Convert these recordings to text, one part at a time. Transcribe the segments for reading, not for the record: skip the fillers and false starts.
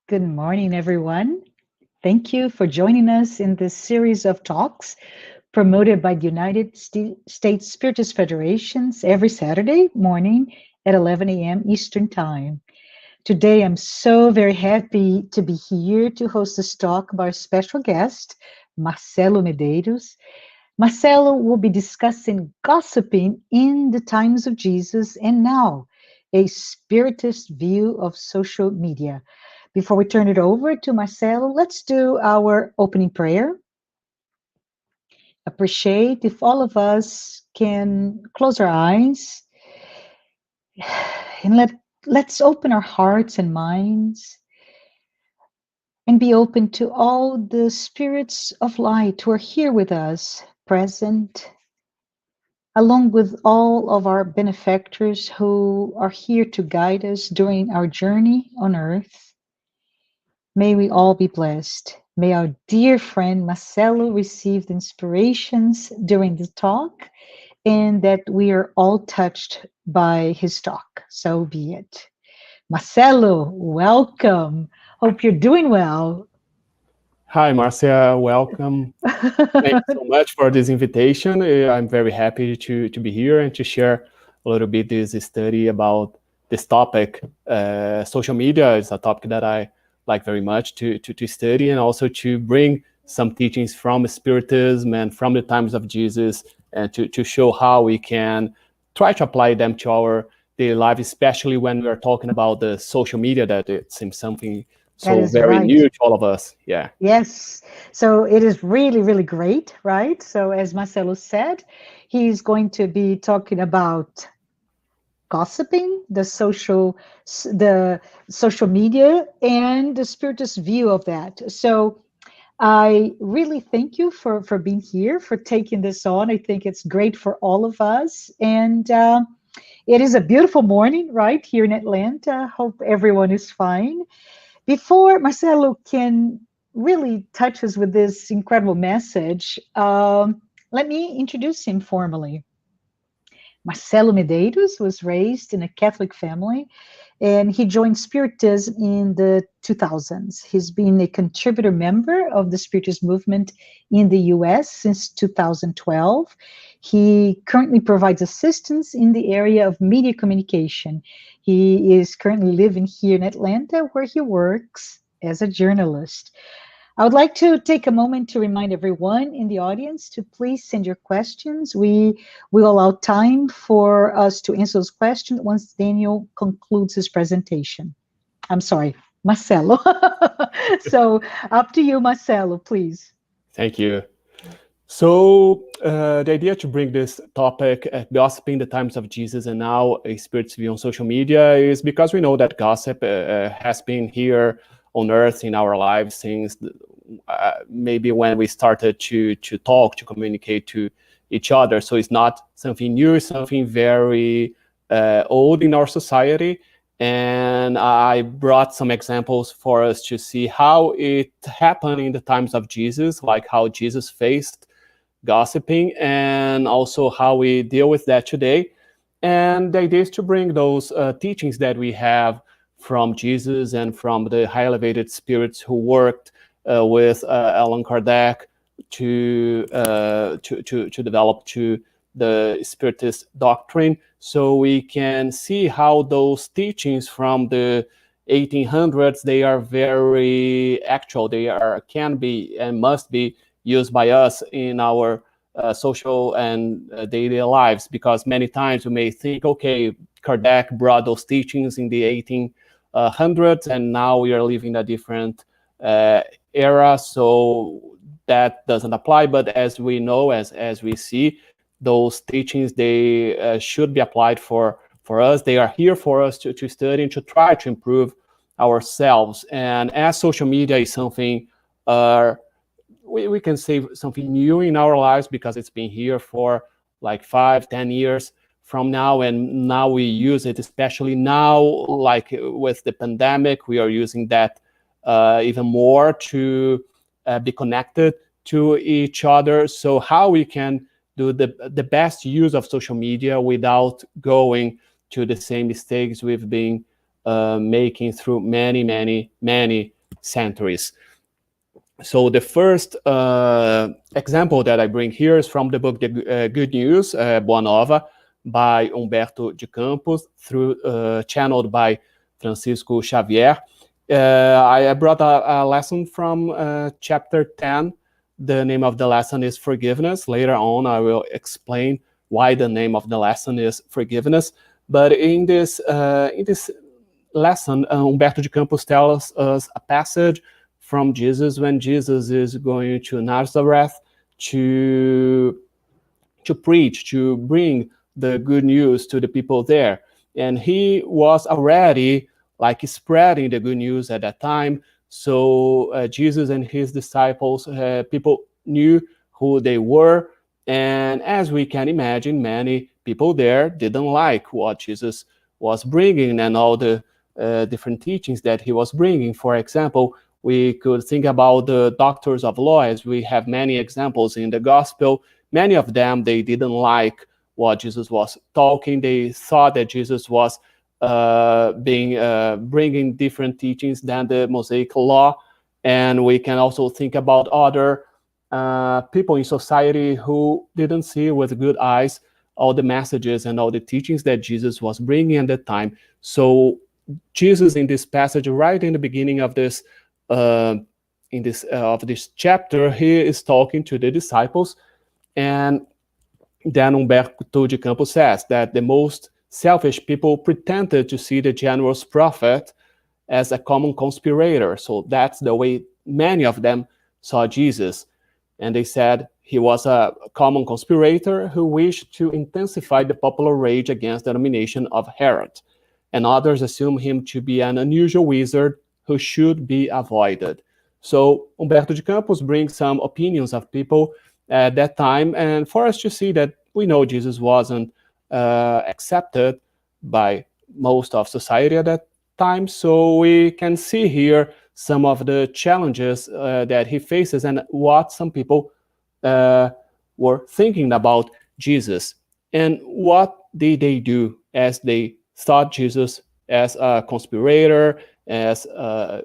Good morning, everyone. Thank you for joining us in this series of talks promoted by the States Spiritist Federations every Saturday morning at 11 a.m. Eastern Time. Today, I'm so very happy to be here to host this talk by our special guest, Marcelo Medeiros. Marcelo will be discussing gossiping in the times of Jesus and now, a Spiritist view of social media. Before we turn it over to Marcelo, let's do our opening prayer. Appreciate if all of us can close our eyes and let's open our hearts and minds and be open to all the spirits of light who are here with us, present, along with all of our benefactors who are here to guide us during our journey on earth. May we all be blessed. May our dear friend Marcelo receive inspirations during the talk, and that we are all touched by his talk. So be it. Marcelo, welcome. Hope you're doing well. Hi, Marcia. Welcome. Thank you so much for this invitation. I'm very happy to be here and to share a little bit this study about this topic. Social media is a topic that I like very much to study, and also to bring some teachings from Spiritism and from the times of Jesus, and to show how we can try to apply them to our daily life, especially when we are talking about the social media, that it seems something That so is very right. new to all of us. Yeah. Yes. So it is really, really great, right? So as Marcelo said, he's going to be talking about gossiping, the social media, and the spiritist view of that. So I really thank you for being here, for taking this on. I think it's great for all of us. And it is a beautiful morning, right, here in Atlanta. Hope everyone is fine. Before Marcelo can really touch us with this incredible message, let me introduce him formally. Marcelo Medeiros was raised in a Catholic family, and he joined Spiritism in the 2000s. He's been a contributor member of the Spiritist movement in the US since 2012. He currently provides assistance in the area of media communication. He is currently living here in Atlanta, where he works as a journalist. I would like to take a moment to remind everyone in the audience to please send your questions. We will allow time for us to answer those questions once Daniel concludes his presentation. I'm sorry, Marcelo. So up to you, Marcelo, please. Thank you. So the idea to bring this topic, gossiping the times of Jesus and now a spirit's view on social media, is because we know that gossip has been here on earth in our lives since maybe when we started to talk, to communicate to each other. So it's not something new, it's something very old in our society. And I brought some examples for us to see how it happened in the times of Jesus, like how Jesus faced gossiping, and also how we deal with that today. And the idea is to bring those teachings that we have from Jesus and from the high elevated spirits who worked with Allan Kardec to develop to the Spiritist doctrine, so we can see how those teachings from the 1800s, they are very actual. They can be and must be used by us in our social and daily lives, because many times we may think, okay, Kardec brought those teachings in the 1800s, and now we are living a different era, so that doesn't apply. But as we know, as we see, those teachings, they should be applied for us. They are here for us to study and to try to improve ourselves. And as social media is something we can say something new in our lives, because it's been here for like 5-10 years from now, and now we use it, especially now, like with the pandemic, we are using that even more to be connected to each other. So how we can do the best use of social media without going to the same mistakes we've been making through many centuries. So the first example that I bring here is from the book The Good News, Boa Nova, by Humberto de Campos, channeled by Francisco Xavier. I brought a lesson from chapter 10. The name of the lesson is Forgiveness. Later on, I will explain why the name of the lesson is Forgiveness. But in this lesson, Humberto de Campos tells us a passage from Jesus when Jesus is going to Nazareth to preach, to bring the good news to the people there. And he was already like spreading the good news at that time. So Jesus and his disciples, people knew who they were. And as we can imagine, many people there didn't like what Jesus was bringing and all the different teachings that he was bringing. For example, we could think about the doctors of law, as we have many examples in the gospel. Many of them, they didn't like what Jesus was talking. They thought that Jesus was bringing different teachings than the Mosaic law. And we can also think about other people in society who didn't see with good eyes all the messages and all the teachings that Jesus was bringing at the time. So Jesus, in this passage, right in the beginning of this of this chapter, he is talking to the disciples, and then Humberto de Campos says that the most selfish people pretended to see the generous prophet as a common conspirator. So that's the way many of them saw Jesus. And they said he was a common conspirator who wished to intensify the popular rage against the nomination of Herod. And others assumed him to be an unusual wizard who should be avoided. So Humberto de Campos brings some opinions of people at that time, and for us to see that we know Jesus wasn't accepted by most of society at that time. So we can see here some of the challenges that he faces and what some people were thinking about Jesus. And what did they do as they thought Jesus as a conspirator, as a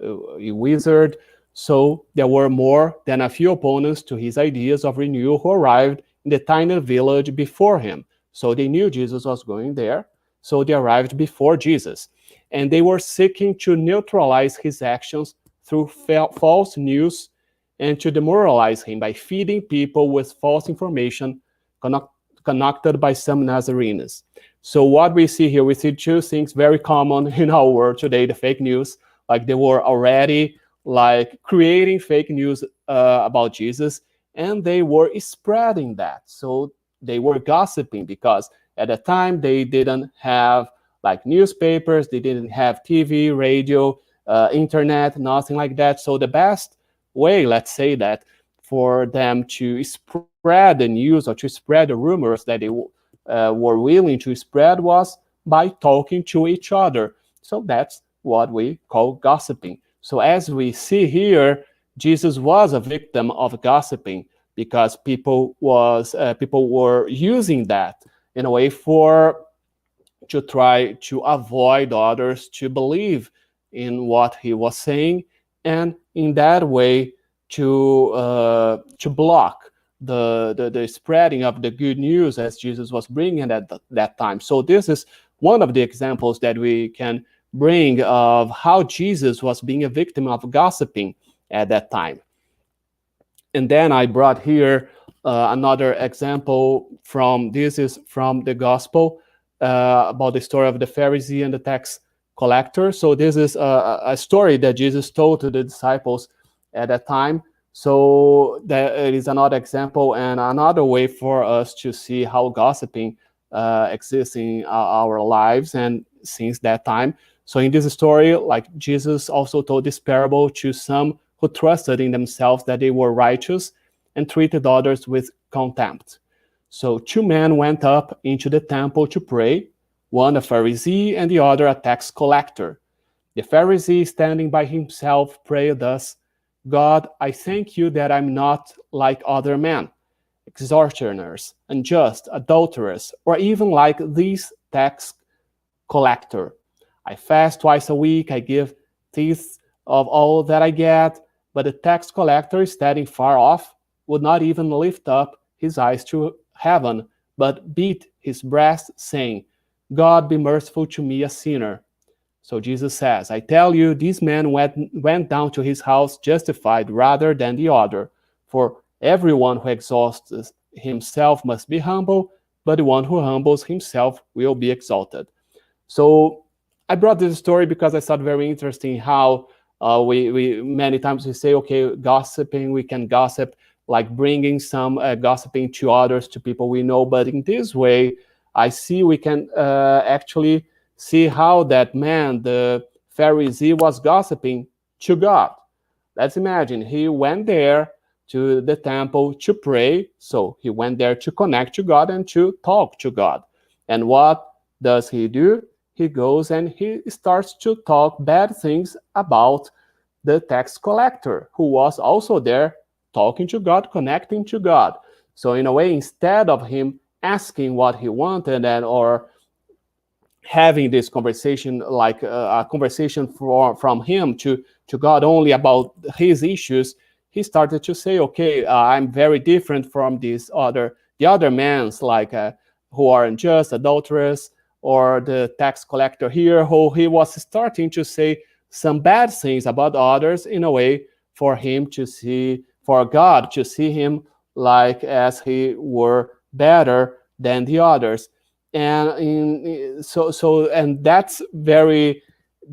wizard? So there were more than a few opponents to his ideas of renewal who arrived in the tiny village before him. So they knew Jesus was going there, so they arrived before Jesus. And they were seeking to neutralize his actions through false news and to demoralize him by feeding people with false information conducted by some Nazarenes. So what we see here, we see two things very common in our world today, the fake news. Like they were already like creating fake news about Jesus, and they were spreading that. So they were gossiping because at the time they didn't have like newspapers, they didn't have TV, radio, internet, nothing like that. So the best way, let's say that, for them to spread the news or to spread the rumors that they were willing to spread was by talking to each other. So that's what we call gossiping. So as we see here, Jesus was a victim of gossiping because people were using that in a way to try to avoid others to believe in what he was saying, and in that way to block the spreading of the good news as Jesus was bringing at that time. So this is one of the examples that we can bring of how Jesus was being a victim of gossiping at that time. And then I brought here another example this is from the gospel about the story of the Pharisee and the tax collector. So this is a story that Jesus told to the disciples at that time. So there is another example and another way for us to see how gossiping exists in our lives and since that time. So in this story, like Jesus also told this parable to some who trusted in themselves that they were righteous and treated others with contempt. So two men went up into the temple to pray, one a Pharisee and the other a tax collector. The Pharisee, standing by himself, prayed thus, God, I thank you that I'm not like other men, extortioners, unjust, adulterers, or even like this tax collector. I fast twice a week, I give tithes of all that I get. But the tax collector, standing far off, would not even lift up his eyes to heaven, but beat his breast, saying, God be merciful to me, a sinner. So Jesus says, I tell you, this man went down to his house justified rather than the other. For everyone who exalts himself must be humble, but the one who humbles himself will be exalted. So I brought this story because I thought very interesting how we many times we say, okay, gossiping, we can gossip, like bringing some gossiping to others, to people we know. But in this way, I see we can actually see how that man, the Pharisee, was gossiping to God. Let's imagine he went there to the temple to pray. So he went there to connect to God and to talk to God. And what does he do? He goes and he starts to talk bad things about the tax collector, who was also there talking to God, connecting to God. So in a way, instead of him asking what he wanted and or having this conversation, like a conversation from him to God only about his issues, he started to say, okay, I'm very different from the other men's, like who are unjust, adulterous, or the tax collector here, who he was starting to say some bad things about others in a way for him to see, for God to see him like as he were better than the others. And that's very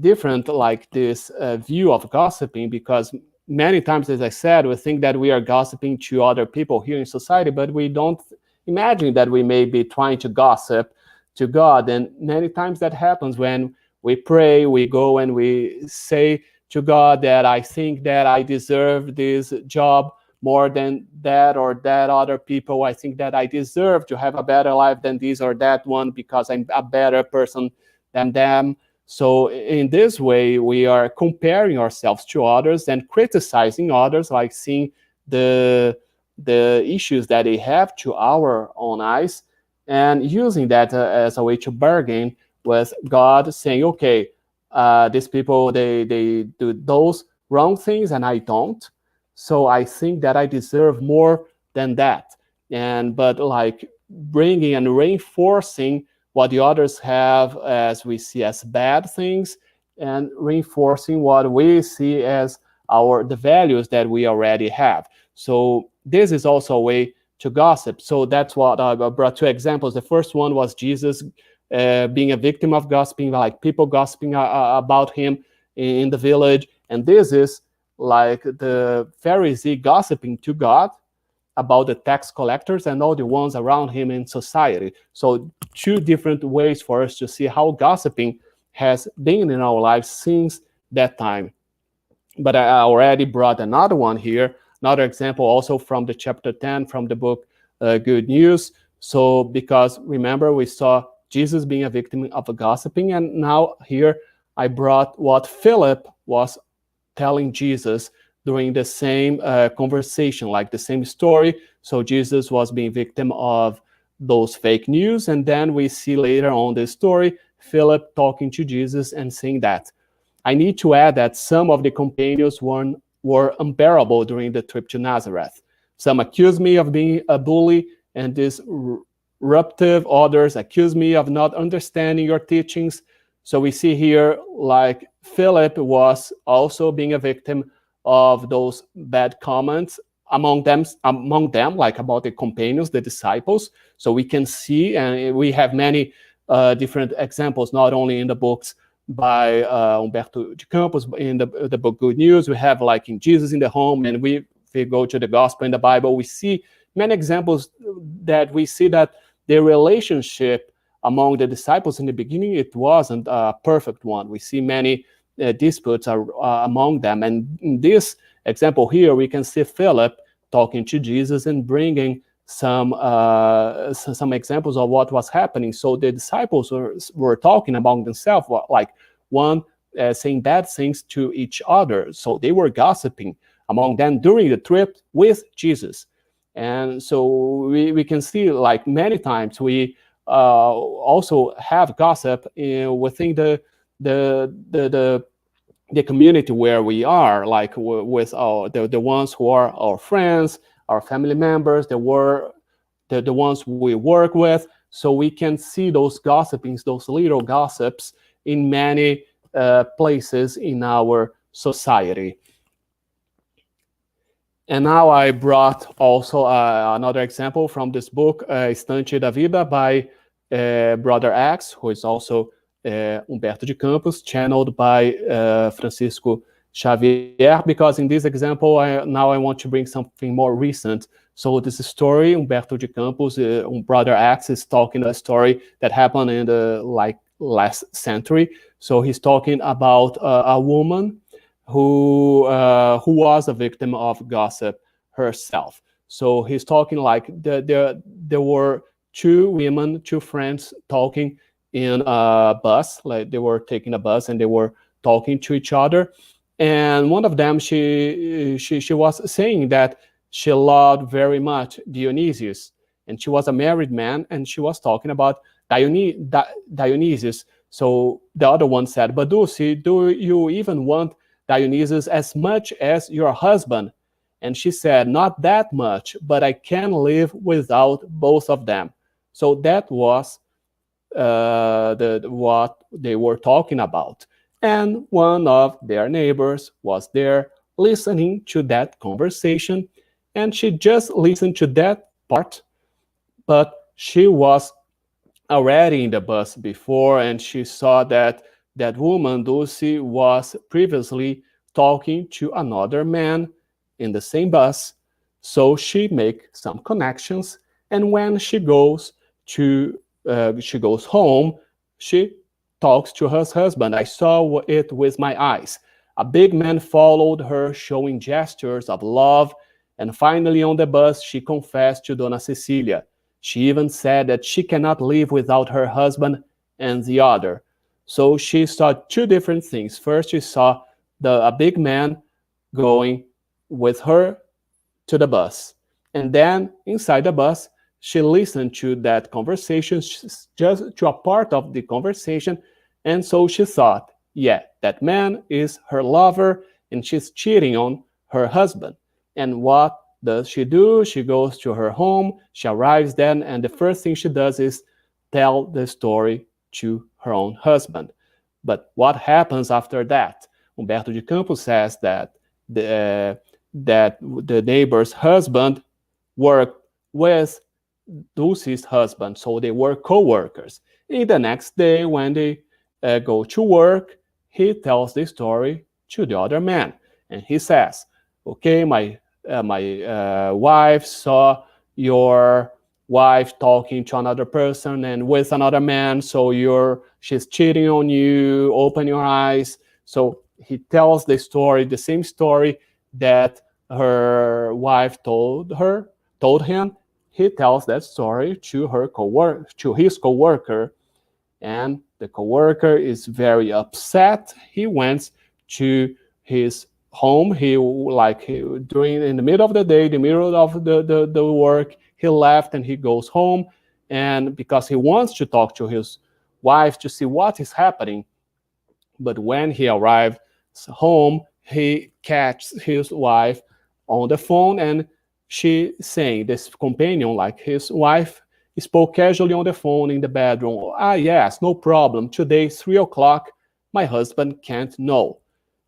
different, like this view of gossiping, because many times, as I said, we think that we are gossiping to other people here in society, but we don't imagine that we may be trying to gossip to God. And many times that happens when we pray, we go and we say to God that I think that I deserve this job more than that or that other people. I think that I deserve to have a better life than this or that one because I'm a better person than them. So in this way, we are comparing ourselves to others and criticizing others, like seeing the issues that they have to our own eyes, and using that as a way to bargain with God, saying, okay, these people, they do those wrong things and I don't. So I think that I deserve more than that. And but like bringing and reinforcing what the others have as we see as bad things, and reinforcing what we see as the values that we already have. So this is also a way to gossip. So that's what I brought two examples. The first one was Jesus being a victim of gossiping, like people gossiping about him in the village. And this is like the Pharisee gossiping to God about the tax collectors and all the ones around him in society. So two different ways for us to see how gossiping has been in our lives since that time. But I already brought another one here, another example also from the chapter 10 from the book Good News. So because remember, we saw Jesus being a victim of a gossiping, and now here I brought what Philip was telling Jesus during the same conversation, like the same story. So Jesus was being victim of those fake news, and then we see later on the story Philip talking to Jesus and saying that. I need to add that some of the companions were unbearable during the trip to Nazareth. Some accused me of being a bully and disruptive. Others accused me of not understanding your teachings. So we see here, like Philip was also being a victim of those bad comments among them, like about the companions, the disciples. So we can see, and we have many different examples, not only in the books by Humberto de Campos, in the book Good News, we have like in Jesus in the Home, and if we go to the Gospel in the Bible, we see many examples that we see that the relationship among the disciples in the beginning, it wasn't a perfect one. We see many disputes among them. And in this example here, we can see Philip talking to Jesus and bringing some examples of what was happening. So the disciples were talking among themselves, like one saying bad things to each other. So they were gossiping among them during the trip with Jesus. And so we can see, like many times we also have gossip within the the community where we are, like with the ones who are our friends, our family members, the ones we work with, so we can see those gossipings, those little gossips in many places in our society. And now I brought also another example from this book, Estante da Vida, by Brother X, who is also Humberto de Campos, channeled by Francisco Xavier, because in this example, now I want to bring something more recent. So this story, Humberto de Campos, Brother X is talking a story that happened in the last century. So he's talking about a woman who was a victim of gossip herself. So he's talking like there were two women, two friends talking in a bus, like they were taking a bus and they were talking to each other. And one of them, she was saying that she loved very much Dionysius, and she was a married man, and she was talking about Dionysius. So the other one said, "But Dulcie, do you even want Dionysius as much as your husband?" And she said, "Not that much, but I can live without both of them." So that was what they were talking about. And one of their neighbors was there listening to that conversation, and she just listened to that part, but she was already in the bus before, and she saw that that woman, Dulcie, was previously talking to another man in the same bus. So she make some connections, and when she goes home, she talks to her husband. "I saw it with my eyes. A big man followed her, showing gestures of love, and finally on the bus, she confessed to Dona Cecilia. She even said that she cannot live without her husband and the other." So she saw two different things. First, she saw a big man going with her to the bus. And then inside the bus, she listened to that conversation, just to a part of the conversation. And so she thought, yeah, that man is her lover and she's cheating on her husband. And what does she do? She goes to her home, she arrives then, and the first thing she does is tell the story to her own husband. But what happens after that? Humberto de Campos says that the neighbor's husband worked with Dulce's husband, so they were co-workers. And the next day, when they go to work, he tells the story to the other man, and he says, "Okay, my wife saw your wife talking to another person and with another man, so she's cheating on you. Open your eyes." So he tells the story, the same story that her wife told him. He tells that story to his coworker, and the coworker is very upset. He went to his home. During in the middle of the day, the middle of the work, he left and he goes home, and because he wants to talk to his wife to see what is happening. But when he arrives home, he catches his wife on the phone, and she saying, this companion, like his wife, spoke casually on the phone in the bedroom. "Ah, yes, no problem. Today, 3 o'clock, my husband can't know."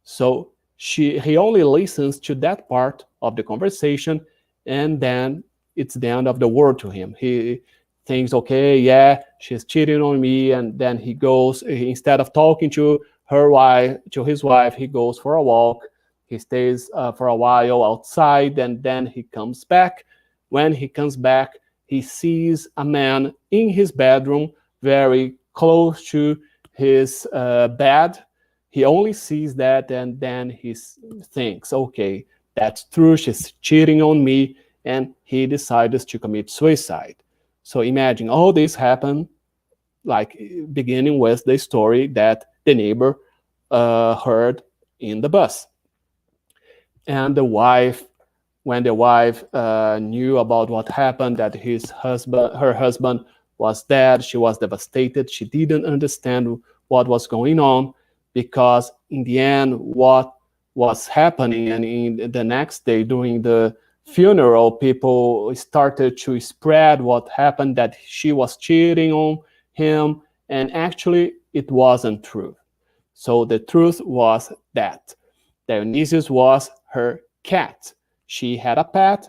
So he only listens to that part of the conversation, and then it's the end of the world to him. He thinks, okay, yeah, she's cheating on me, and then he goes, instead of talking to his wife, he goes for a walk. He stays for a while outside, and then he comes back. When he comes back, he sees a man in his bedroom, very close to his bed. He only sees that, and then he thinks, okay, that's true, she's cheating on me, and he decides to commit suicide. So imagine all this happened, like beginning with the story that the neighbor heard in the bus. And when the wife knew about what happened, that her husband was dead, she was devastated. She didn't understand what was going on. because in the end, what was happening, and in the next day during the funeral, people started to spread what happened, that she was cheating on him, and actually it wasn't true. So the truth was that Dionysius was her cat. She had a pet.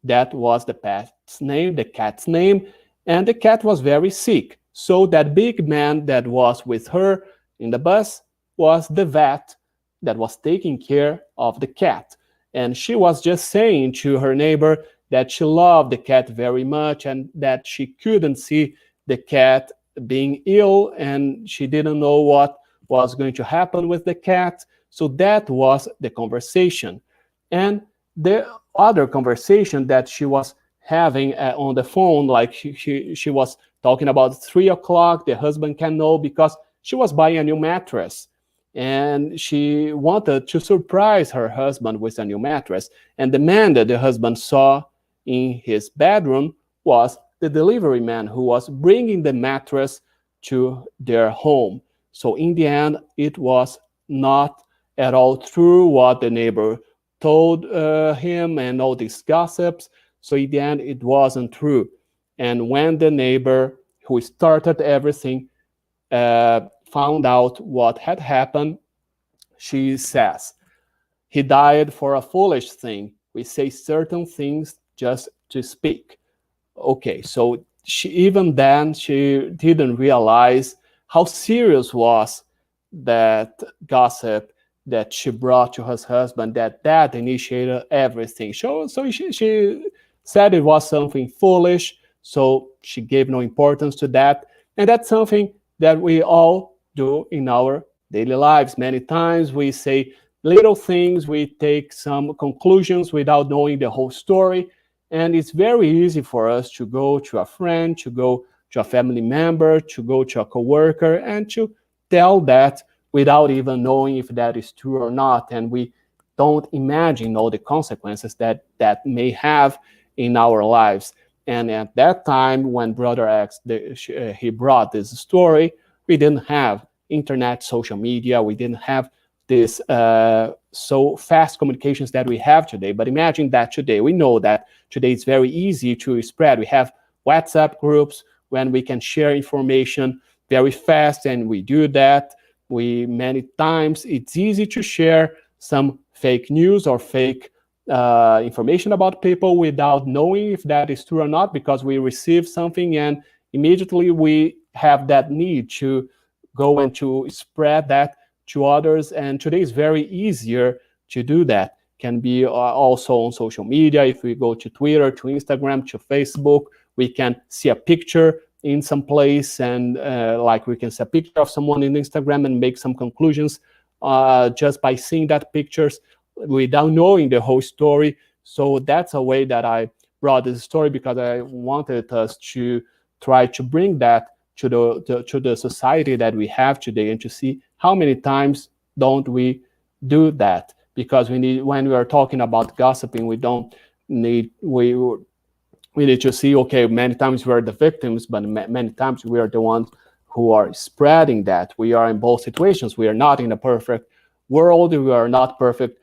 That was the pet's name, the cat's name, and the cat was very sick. So that big man that was with her in the bus was the vet that was taking care of the cat. And she was just saying to her neighbor that she loved the cat very much and that she couldn't see the cat being ill and she didn't know what was going to happen with the cat. So that was the conversation. And the other conversation that she was having on the phone, like she was talking about 3 o'clock, the husband can know because she was buying a new mattress. And she wanted to surprise her husband with a new mattress. And the man that the husband saw in his bedroom was the delivery man who was bringing the mattress to their home. So in the end, it was not at all true what the neighbor told him and all these gossips. So in the end, it wasn't true. And when the neighbor who started everything found out what had happened, she says, he died for a foolish thing. We say certain things just to speak. Okay, so even then, she didn't realize how serious was that gossip that she brought to her husband, that initiated everything. So she said it was something foolish, so she gave no importance to that. And that's something that we all do in our daily lives. Many times we say little things, we take some conclusions without knowing the whole story. And it's very easy for us to go to a friend, to go to a family member, to go to a coworker, and to tell that without even knowing if that is true or not. And we don't imagine all the consequences that may have in our lives. And at that time, when Brother X, he brought this story, we didn't have internet, social media, we didn't have this so fast communications that we have today. But imagine that today. We know that today it's very easy to spread. We have WhatsApp groups when we can share information very fast, and we do that. Many times it's easy to share some fake news or fake information about people without knowing if that is true or not, because we receive something and immediately we have that need to go and to spread that to others. And today is very easier to do that. Can be also on social media. If we go to Twitter, to Instagram, to Facebook, we can see a picture in some place, and like we can see a picture of someone in Instagram and make some conclusions just by seeing that pictures without knowing the whole story. So that's a way that I brought this story, because I wanted us to try to bring that to the society that we have today, and to see how many times don't we do that. Because when we are talking about gossiping, we need to see, okay, many times we are the victims, but many times we are the ones who are spreading that. We are in both situations. We are not in a perfect world. We are not perfect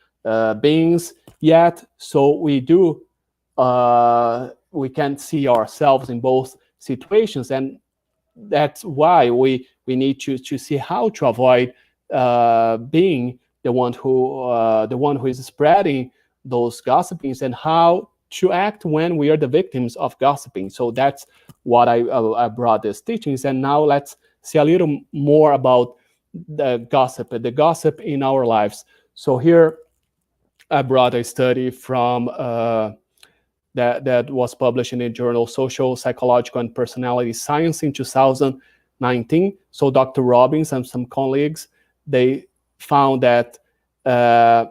beings yet. So we can see ourselves in both situations. And that's why we need to see how to avoid being the one who is spreading those gossipings, and how to act when we are the victims of gossiping. So that's what I brought these teachings. And now let's see a little more about the gossip in our lives. So here I brought a study from that was published in the journal Social, Psychological, and Personality Science in 2019. So Dr. Robbins and some colleagues, they found that they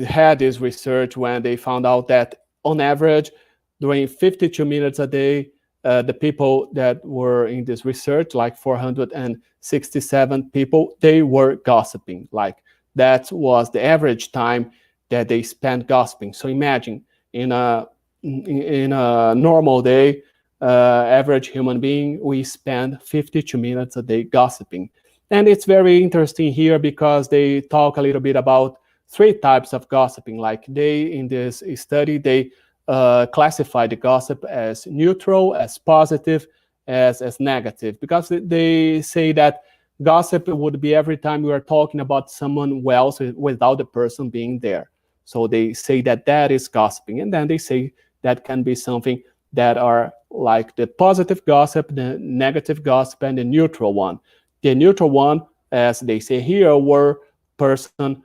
had this research when they found out that on average, during 52 minutes a day, the people that were in this research, like 467 people, they were gossiping. Like that was the average time that they spent gossiping. So imagine in a normal day, average human being, we spend 52 minutes a day gossiping. And it's very interesting here because they talk a little bit about three types of gossiping. Like in this study, they classify the gossip as neutral, as positive, as negative, because they say that gossip would be every time we are talking about someone else without the person being there. So they say that that is gossiping. And then they say that can be something that are like the positive gossip, the negative gossip, and the neutral one. The neutral one, as they say here, were person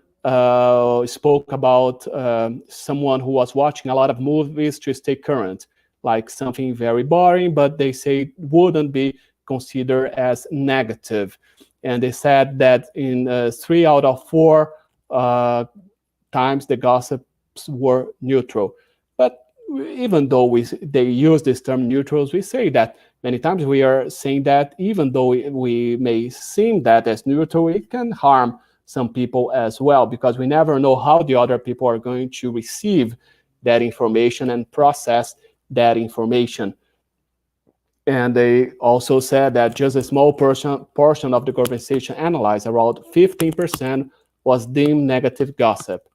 spoke about someone who was watching a lot of movies to stay current, like something very boring, but they say wouldn't be considered as negative. And they said that in 3 out of 4 times the gossips were neutral. But even though they use this term neutrals, we say that many times we are saying that even though we may seem that as neutral, it can harm some people as well, because we never know how the other people are going to receive that information and process that information. And they also said that just a small portion of the conversation analyzed, around 15%, was deemed negative gossip,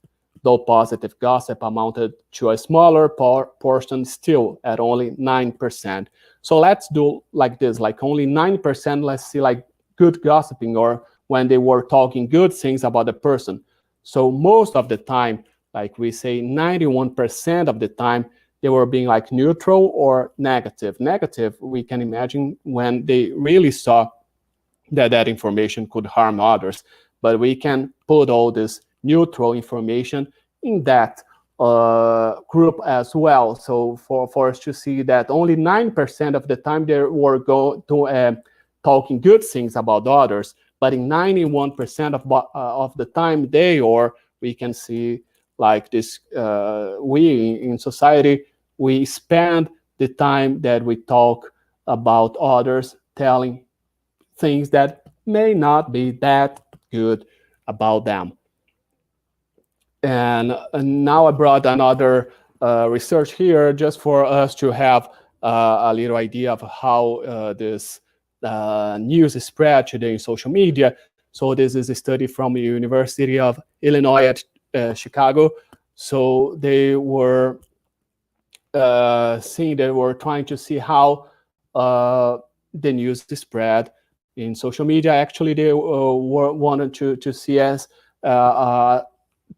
though positive gossip amounted to a smaller portion still at only 9%. So let's do like this, like only 9%, let's see like good gossiping, or when they were talking good things about the person. So most of the time, like we say 91% of the time, they were being like neutral or negative. Negative, we can imagine when they really saw that that information could harm others. But we can put all this neutral information in that group as well. So for us to see that only 9% of the time they were talking good things about others, but in 91% of the time we can see like this, we in society, we spend the time that we talk about others telling things that may not be that good about them. And now I brought another research here just for us to have a little idea of how this news is spread today in social media. So this is a study from the University of Illinois at Chicago. So they were they were trying to see how the news is spread in social media. Actually, they wanted to see as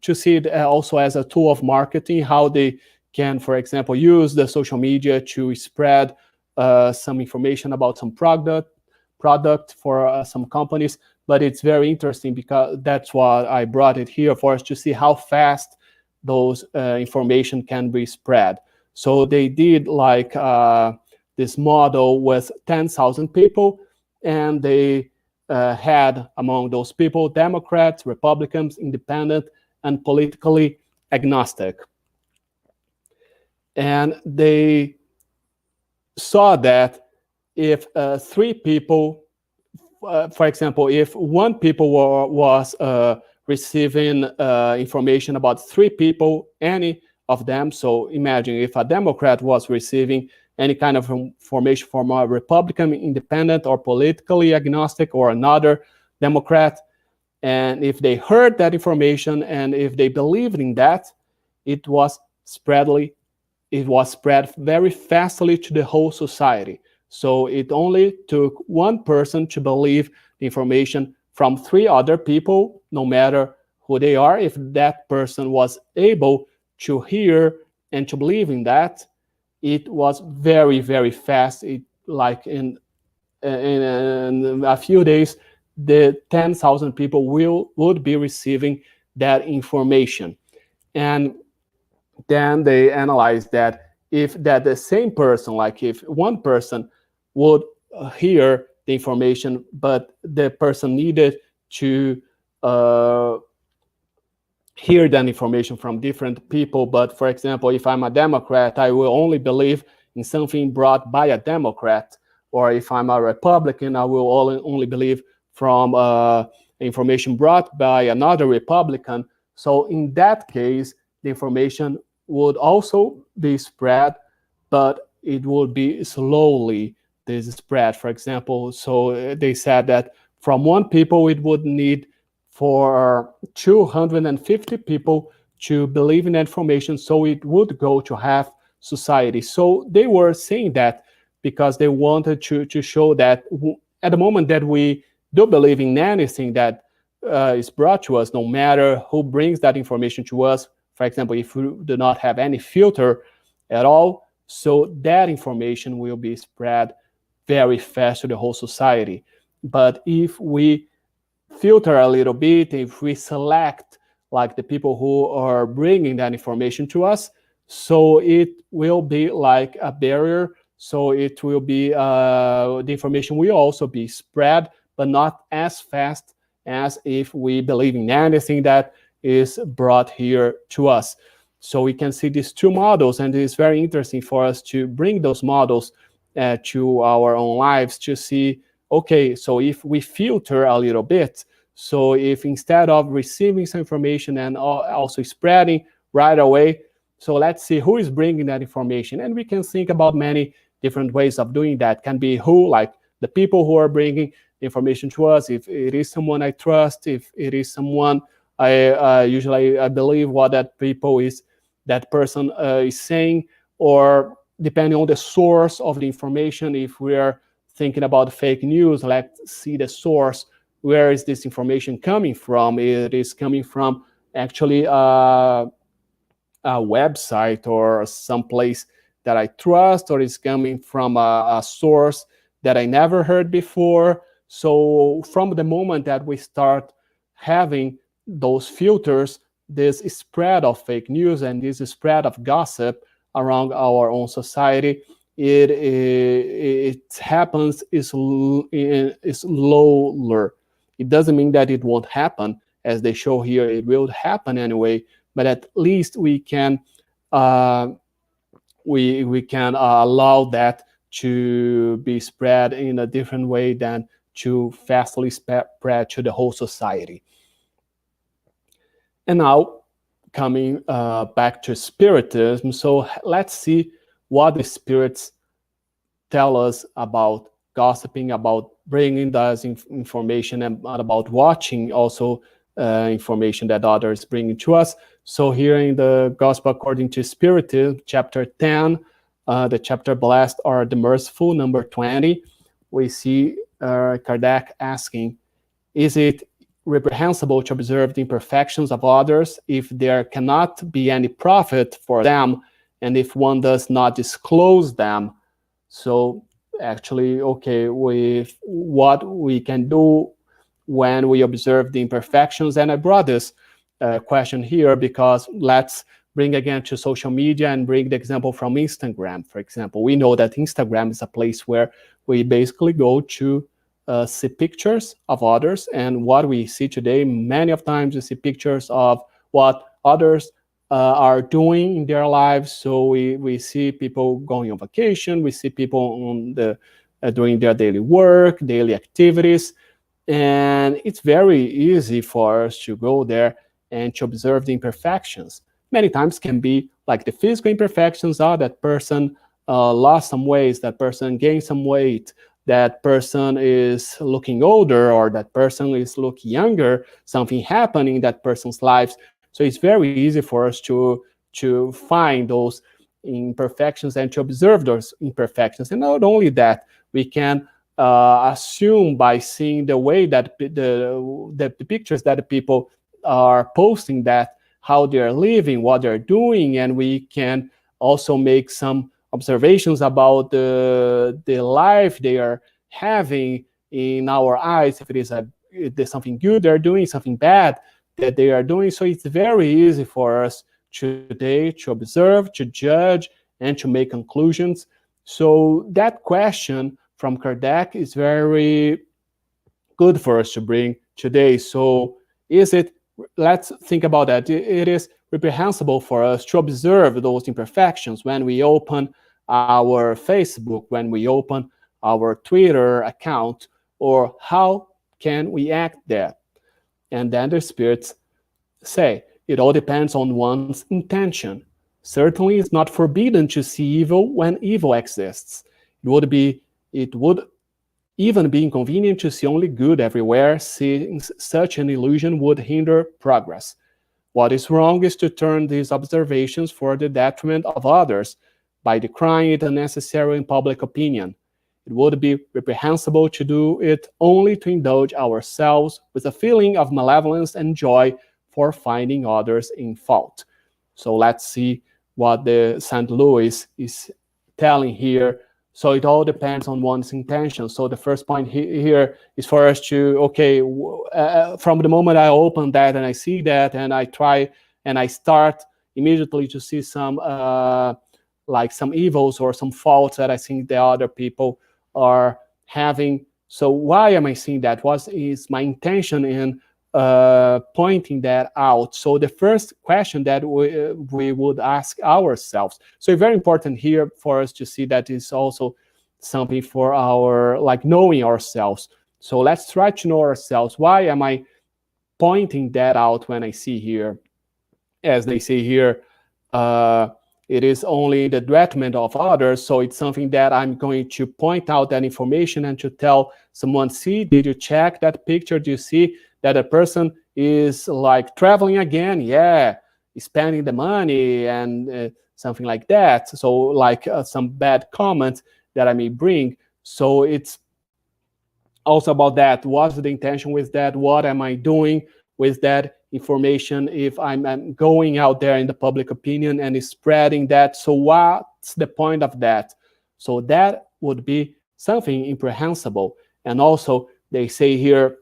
to see it also as a tool of marketing, how they can, for example, use the social media to spread some information about some product for some companies. But it's very interesting because that's why I brought it here, for us to see how fast those information can be spread. So they did like this model with 10,000 people, and they had among those people Democrats, Republicans, independent, and politically agnostic. And they saw that if 3 people, for example, if 1 people was receiving information about 3 people, any of them, so imagine if a Democrat was receiving any kind of information from a Republican, independent, or politically agnostic, or another Democrat, and if they heard that information and if they believed in that, it was spread very fastly to the whole society. So it only took 1 person to believe the information from 3 other people, no matter who they are. If that person was able to hear and to believe in that, it was very, very fast. It like in a few days, the 10,000 people would be receiving that information. And then they analyzed that if that the same person, like if 1 person would hear the information, but the person needed to hear that information from different people. But for example, if I'm a Democrat, I will only believe in something brought by a Democrat. Or if I'm a Republican, I will only believe from information brought by another Republican. So in that case, the information would also be spread, but it would be slowly this spread. For example, so they said that From one people, it would need for 250 people to believe in that information, so it would go to half society. So they were saying that because they wanted to show that at the moment that we do believe in anything that is brought to us, no matter who brings that information to us, for example, if we do not have any filter at all, so that information will be spread very fast to the whole society. But if we filter a little bit, if we select like the people who are bringing that information to us, so it will be like a barrier. So it will be the information will also be spread, but not as fast as if we believe in anything that is brought here to us. So we can see these two models, and it's very interesting for us to bring those models to our own lives to see, okay, so if we filter a little bit, so if instead of receiving some information and also spreading right away, so let's see who is bringing that information. And we can think about many different ways of doing that. Can be who, like the people who are bringing information to us, if it is someone I trust, if it is someone I usually I believe what that person is saying, or depending on the source of the information. If we are thinking about fake news, let's see the source. Where is this information coming from? It is coming from actually a website or some place that I trust, or is coming from a source that I never heard before. So from the moment that we start having those filters, this spread of fake news and this spread of gossip around our own society, it happens is lower. It doesn't mean that it won't happen, as they show here. It will happen anyway, but at least we can allow that to be spread in a different way than to fastly spread to the whole society. And now, coming back to Spiritism, so let's see what the spirits tell us about gossiping, about bringing us information, and about watching also information that others bring to us. So here in the Gospel according to Spiritism, chapter 10, the chapter Blessed are the Merciful, number 20, we see Kardec asking, is it reprehensible to observe the imperfections of others if there cannot be any profit for them, and if one does not disclose them? So actually, okay, with what we can do when we observe the imperfections. And I brought this question here because let's bring again to social media and bring the example from Instagram. For example, we know that Instagram is a place where we basically go to see pictures of others, and what we see today, many of times we see pictures of what others are doing in their lives. So we see people going on vacation, we see people on the doing their daily work, daily activities, and it's very easy for us to go there and to observe the imperfections. Many times can be like the physical imperfections are that person lost some weight, that person gained some weight, that person is looking older, or that person is looking younger, something happened in that person's lives. So it's very easy for us to find those imperfections and to observe those imperfections. And not only that, we can assume by seeing the way that the pictures that the people are posting, that how they're living, what they're doing, and we can also make some observations about the life they are having in our eyes, if there's something good they're doing, something bad that they are doing. So it's very easy for us today to observe, to judge, and to make conclusions. So that question from Kardec is very good for us to bring today. So let's think about that. It is reprehensible for us to observe those imperfections when we open our Facebook, when we open our Twitter account, or how can we act there? And then the spirits say, it all depends on one's intention. Certainly, it's not forbidden to see evil when evil exists. It would even be inconvenient to see only good everywhere, since such an illusion would hinder progress. What is wrong is to turn these observations for the detriment of others by decrying it unnecessary in public opinion. It would be reprehensible to do it only to indulge ourselves with a feeling of malevolence and joy for finding others in fault. So let's see what the St. Louis is telling here. So it all depends on one's intention. So the first point here is for us to, okay, from the moment I open that and I see that and I try and I start immediately to see some like some evils or some faults that I think the other people are having. So why am I seeing that? What is my intention in pointing that out? So the first question that we would ask ourselves. So very important here for us to see that is also something for our, like, knowing ourselves. So let's try to know ourselves. Why am I pointing that out when I see here, as they say here, it is only the detriment of others. So it's something that I'm going to point out that information and to tell someone, see, did you check that picture? Do you see that a person is like traveling again? Yeah, spending the money and something like that. So like some bad comments that I may bring. So it's also about that. What's the intention with that? What am I doing with that information if I'm going out there in the public opinion and spreading that? So what's the point of that? So that would be something imprehensible. And also they say here,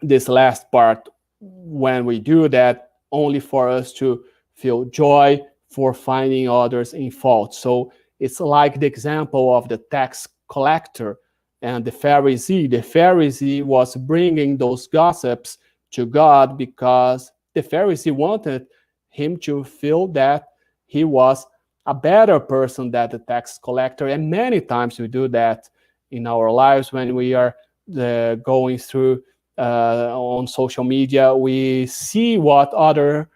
this last part, when we do that, only for us to feel joy for finding others in fault. So it's like the example of the tax collector and the Pharisee. The Pharisee was bringing those gossips to God because the Pharisee wanted him to feel that he was a better person than the tax collector. And many times we do that in our lives when we are going through on social media. We see what others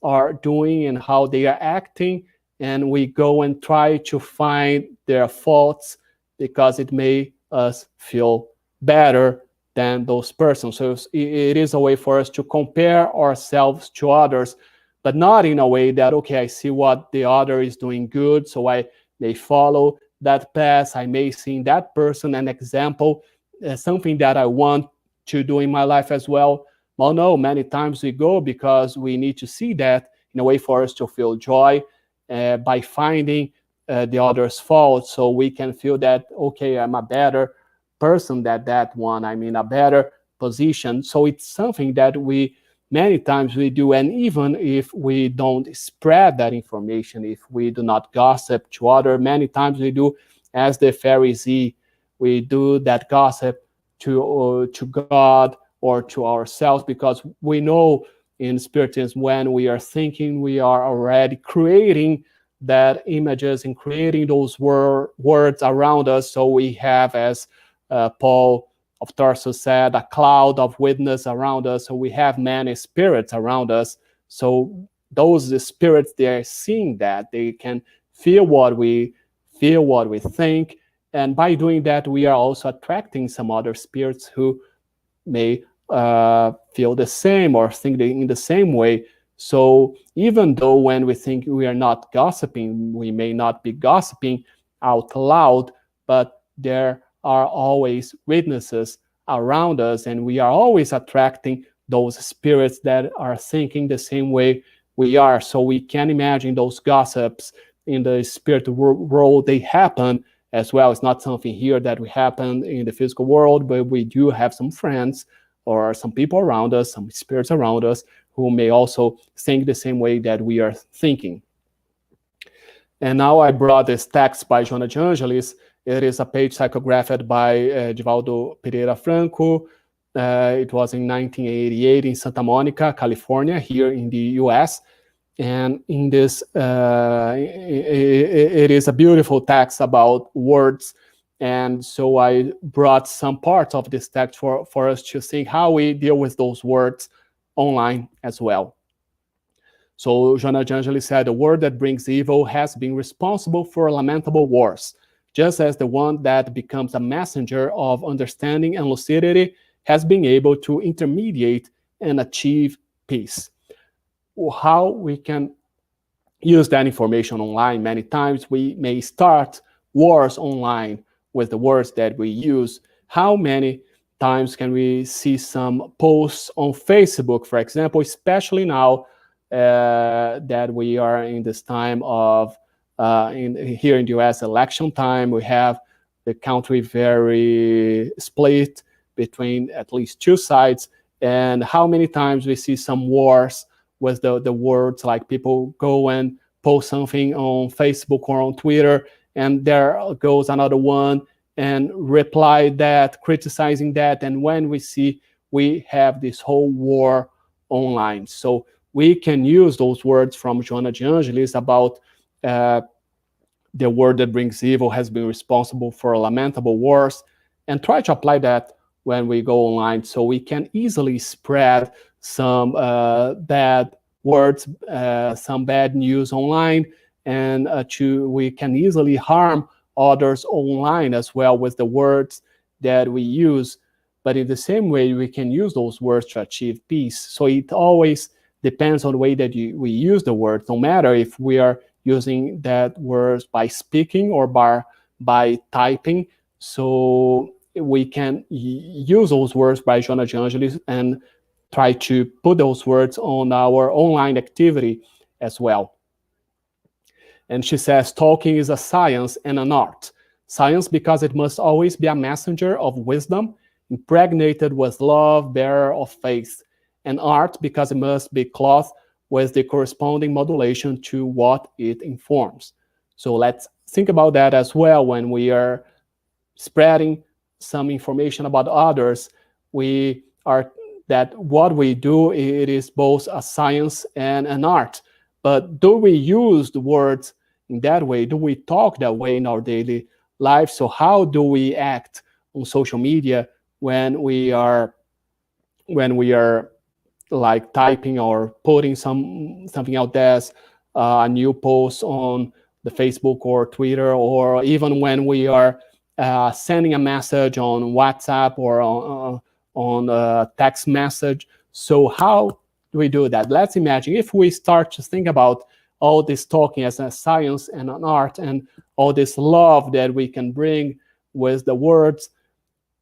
are doing and how they are acting, and we go and try to find their faults because it may us feel better than those persons. So it is a way for us to compare ourselves to others, but not in a way that, okay, I see what the other is doing good, so I may follow that path. I may see in that person an example, something that I want to do in my life as well. Well, no, many times we go because we need to see that in a way for us to feel joy by finding the other's fault, so we can feel that, okay, I'm a better person than that one. I'm in a better position. So it's something that we many times we do, and even if we don't spread that information, if we do not gossip to other, many times we do as the Pharisee, we do that gossip to God or to ourselves, because we know in Spiritism when we are thinking, we are already creating that images and creating those words around us. So we have, as Paul of Tarsus said, a cloud of witness around us. So we have many spirits around us. So those spirits, they are seeing that. They can feel what we think. And by doing that, we are also attracting some other spirits who may feel the same or think in the same way. So even though when we think we are not gossiping, we may not be gossiping out loud, but there are always witnesses around us, and we are always attracting those spirits that are thinking the same way we are. So we can imagine those gossips in the spirit world, they happen as well. It's not something here that we happen in the physical world, but we do have some friends or some people around us, some spirits around us, who may also think the same way that we are thinking. And now I brought this text by Joana de Angelis. It is a page psychographed by Divaldo Pereira Franco. It was in 1988 in Santa Monica, California, here in the US. And in this, it is a beautiful text about words. And so I brought some parts of this text for us to think how we deal with those words online as well. So Joana de Angelis said, "The word that brings evil has been responsible for lamentable wars. just as the one that becomes a messenger of understanding and lucidity has been able to intermediate and achieve peace. How we can use that information online? Many times we may start wars online with the words that we use. How many times can we see some posts on Facebook, for example, especially now that we are in this time of here in the US election time? We have the country very split between at least two sides, and how many times we see some wars with the words, like people go and post something on Facebook or on Twitter, and there goes another one and reply that, criticizing that, and when we see, we have this whole war online. So we can use those words from Joanna de Angelis about the word that brings evil has been responsible for lamentable wars, and try to apply that when we go online, so we can easily spread some bad words, some bad news online, and we can easily harm others online as well with the words that we use. But in the same way, we can use those words to achieve peace. So it always depends on the way that we use the words, no matter if we are using that words by speaking or by typing. So we can use those words by Joanna de Angelis and try to put those words on our online activity as well. And she says, talking is a science and an art. Science because it must always be a messenger of wisdom, impregnated with love, bearer of faith. And art because it must be clothed with the corresponding modulation to what it informs. So let's think about that as well when we are spreading some information about others. We are that what we do, it is both a science and an art. But do we use the words in that way? Do we talk that way in our daily life? So how do we act on social media when we are like typing or putting something out there, a new post on the Facebook or Twitter, or even when we are sending a message on WhatsApp or on a text message? So how do we do that? Let's imagine if we start to think about all this talking as a science and an art, and all this love that we can bring with the words.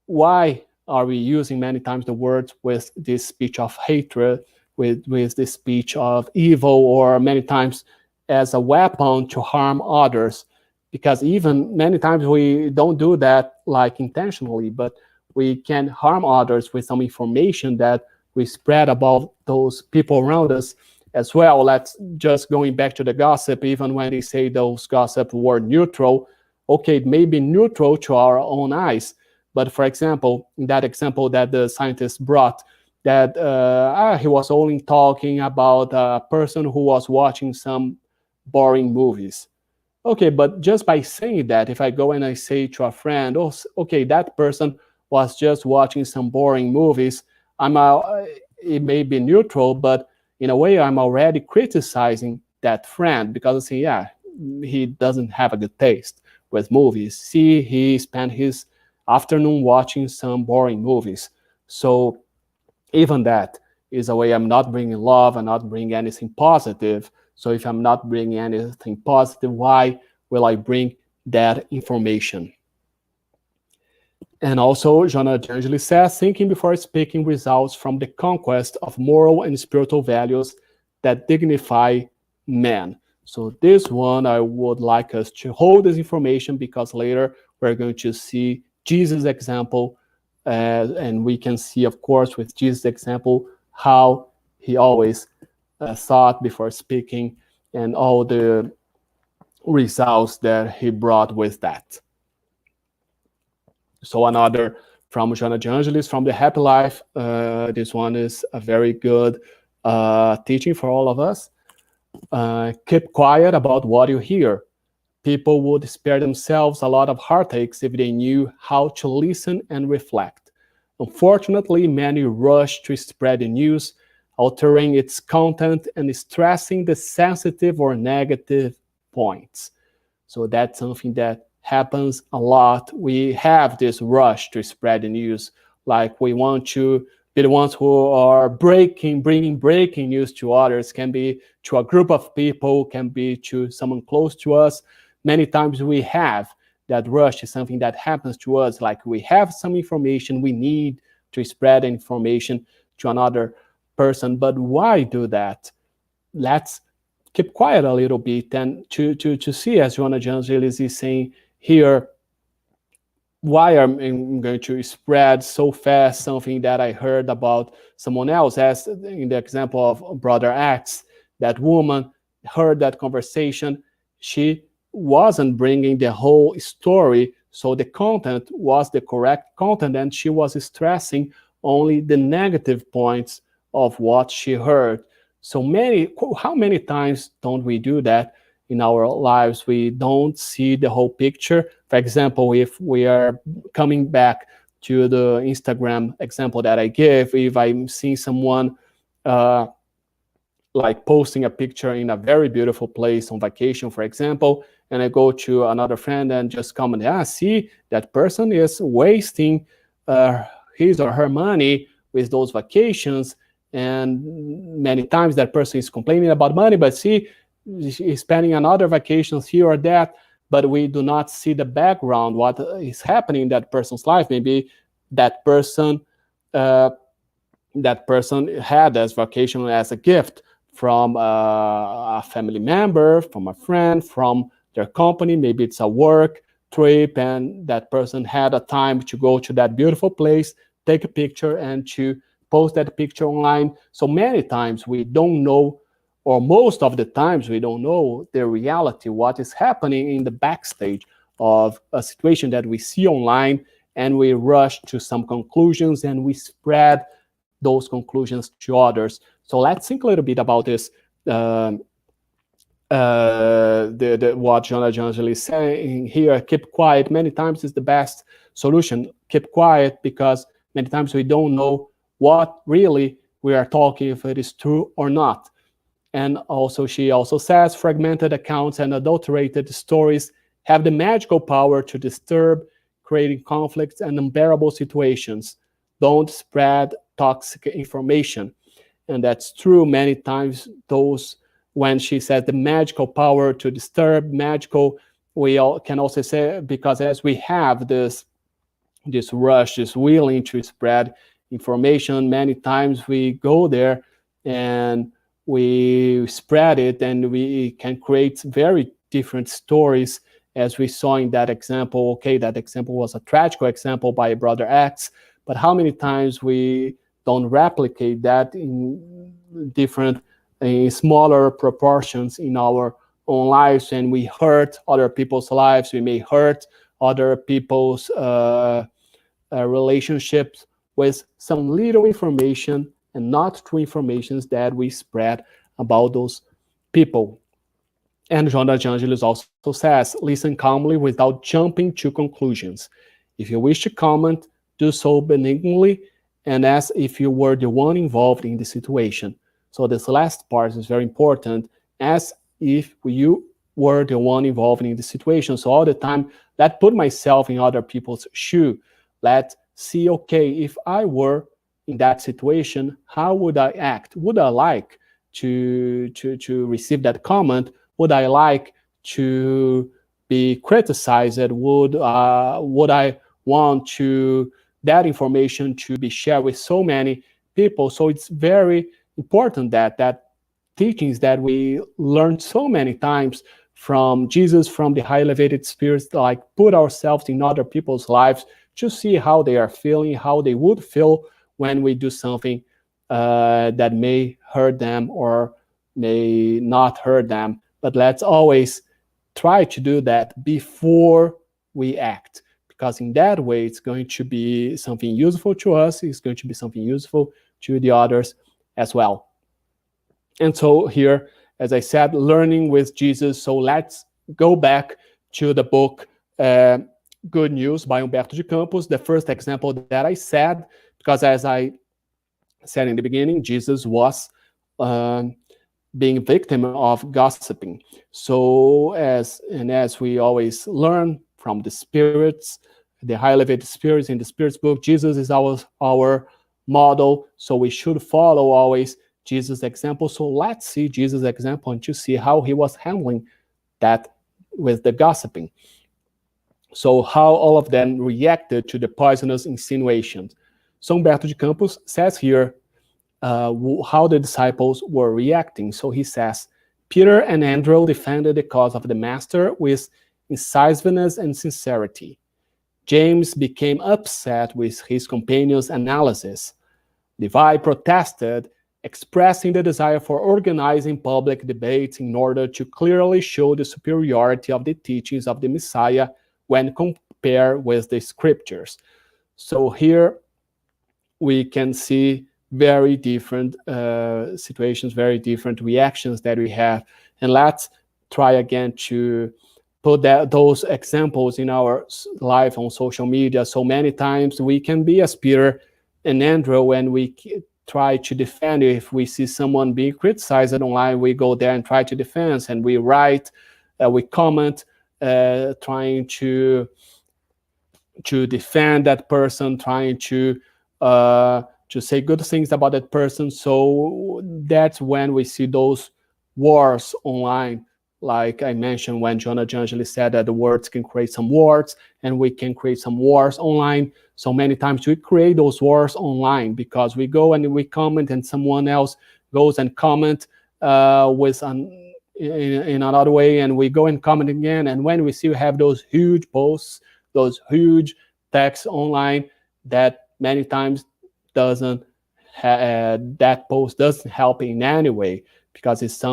Why are we using many times the words with this speech of hatred, with this speech of evil, or many times as a weapon to harm others? Because even many times we don't do that like intentionally, but we can harm others with some information that we spread about those people around us as well. Let's just going back to the gossip, even when they say those gossip were neutral, okay, it may be neutral to our own eyes. But for example, in that example that the scientist brought, that he was only talking about a person who was watching some boring movies. Okay, but just by saying that, if I go and I say to a friend, oh, okay, that person was just watching some boring movies, it may be neutral, but in a way, I'm already criticizing that friend, because I say, yeah, he doesn't have a good taste with movies. See, he spent his afternoon watching some boring movies. So even that is a way I'm not bringing love and not bringing anything positive. So if I'm not bringing anything positive, why will I bring that information? And also, Joanna de Angelis says, thinking before speaking results from the conquest of moral and spiritual values that dignify man. So this one, I would like us to hold this information, because later we're going to see Jesus' example, and we can see, of course, with Jesus' example, how he always thought before speaking, and all the results that he brought with that. So another from Joanna de Angelis, from the Happy Life. This one is a very good teaching for all of us. Keep quiet about what you hear. People would spare themselves a lot of heartaches if they knew how to listen and reflect. Unfortunately, many rush to spread the news, altering its content and stressing the sensitive or negative points. So that's something that happens a lot. We have this rush to spread the news, like we want to be the ones who are bringing breaking news to others. Can be to a group of people, can be to someone close to us. Many times we have that rush is something that happens to us, like we have some information, we need to spread information to another person. But why do that? Let's keep quiet a little bit and to see, as Joanna de Angelis is saying here, why I'm going to spread so fast something that I heard about someone else, as in the example of Brother X. That woman heard that conversation. She wasn't bringing the whole story, so the content was the correct content, and she was stressing only the negative points of what she heard. So how many times don't we do that in our lives? We don't see the whole picture. For example, if we are coming back to the Instagram example that I gave, if I'm seeing someone like posting a picture in a very beautiful place on vacation, for example, and I go to another friend and just comment, see, that person is wasting his or her money with those vacations. And many times that person is complaining about money, but see, he's spending another vacations here or that, but we do not see the background, what is happening in that person's life. Maybe that person had as vacation as a gift from a family member, from a friend, from their company. Maybe it's a work trip, and that person had a time to go to that beautiful place, take a picture, and to post that picture online. So many times we don't know, or most of the times we don't know the reality, what is happening in the backstage of a situation that we see online, and we rush to some conclusions and we spread those conclusions to others. So let's think a little bit about this. What Joanna de Angelis is saying here, keep quiet many times is the best solution. Keep quiet, because many times we don't know what really we are talking, if it is true or not. And also, she also says, fragmented accounts and adulterated stories have the magical power to disturb, creating conflicts and unbearable situations. Don't spread toxic information. And that's true many times. Those, when she says the magical power to disturb, magical, we all can also say, because as we have this rush, this willing to spread information, many times we go there and we spread it, and we can create very different stories, as we saw in that example. Okay, that example was a tragic example by Brother X, but how many times we don't replicate that in different, in smaller proportions in our own lives, and we hurt other people's lives. We may hurt other people's relationships with some little information and not true informations that we spread about those people. And Joanna de Angelis also says, listen calmly without jumping to conclusions. If you wish to comment, do so benignly and as if you were the one involved in the situation. So this last part is very important, as if you were the one involved in the situation. So all the time, let's put myself in other people's shoe. Let's see, okay, if I were in that situation, how would I act? Would I like to receive that comment? Would I like to be criticized? Would I want to that information to be shared with so many people? So it's very important that teachings that we learned so many times from Jesus, from the high elevated spirits, like put ourselves in other people's lives to see how they are feeling, how they would feel when we do something that may hurt them or may not hurt them. But let's always try to do that before we act, because in that way, it's going to be something useful to us. It's going to be something useful to the others as well. And so here, as I said, learning with Jesus. So let's go back to the book Good News by Humberto de Campos, the first example that I said, because as I said in the beginning, Jesus was being a victim of gossiping. So as we always learn from the spirits, the high elevated spirits in the spirits book. Jesus is our model, so we should follow always Jesus' example. So let's see Jesus' example and to see how he was handling that with the gossiping. So how all of them reacted to the poisonous insinuations. So Humberto de Campos says here how the disciples were reacting. So he says, Peter and Andrew defended the cause of the master with incisiveness and sincerity. James became upset with his companion's analysis. Levi protested, expressing the desire for organizing public debates in order to clearly show the superiority of the teachings of the Messiah when compared with the scriptures. So here we can see very different situations, very different reactions that we have. And let's try again to put those examples in our life on social media. So many times we can be as Peter and Andrew when we try to defend. If we see someone being criticized online, we go there and try to defend, and we write, we comment, trying to defend that person, trying to say good things about that person. So that's when we see those wars online. Like I mentioned, when Jonah Jangeli said that the words can create some wars, and we can create some wars online. So many times we create those wars online because we go and we comment, and someone else goes and comment in another way, and we go and comment again. And when we see we have those huge posts, those huge texts online, that many times that post doesn't help in any way, because it's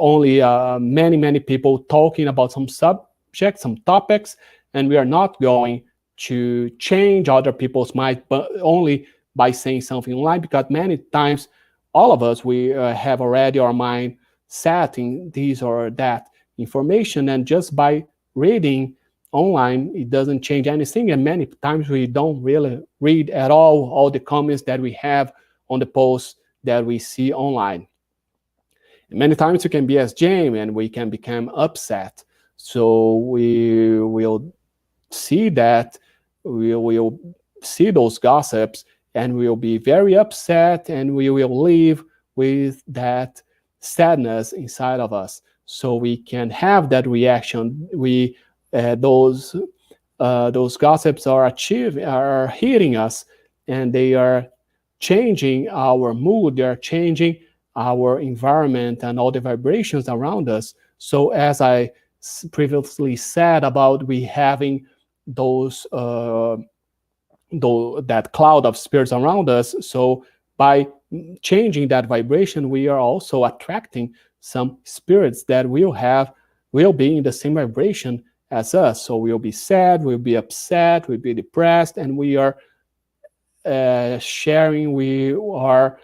only many people talking about some subjects, some topics, and we are not going to change other people's mind, but only by saying something online, because many times all of us, we have already our mind set in this or that information, and just by reading online, it doesn't change anything. And many times we don't really read at all the comments that we have on the posts that we see online. And many times you can be as James, and we can become upset. So we will see that, we will see those gossips, and we will be very upset, and we will live with that sadness inside of us. So we can have that reaction. Those gossips are hitting us, and they are changing our mood. They are changing our environment and all the vibrations around us. So as I previously said about we having that cloud of spirits around us, so by changing that vibration, we are also attracting some spirits that will be in the same vibration as us. So we'll be sad, we'll be upset, we'll be depressed, and we are sharing, we are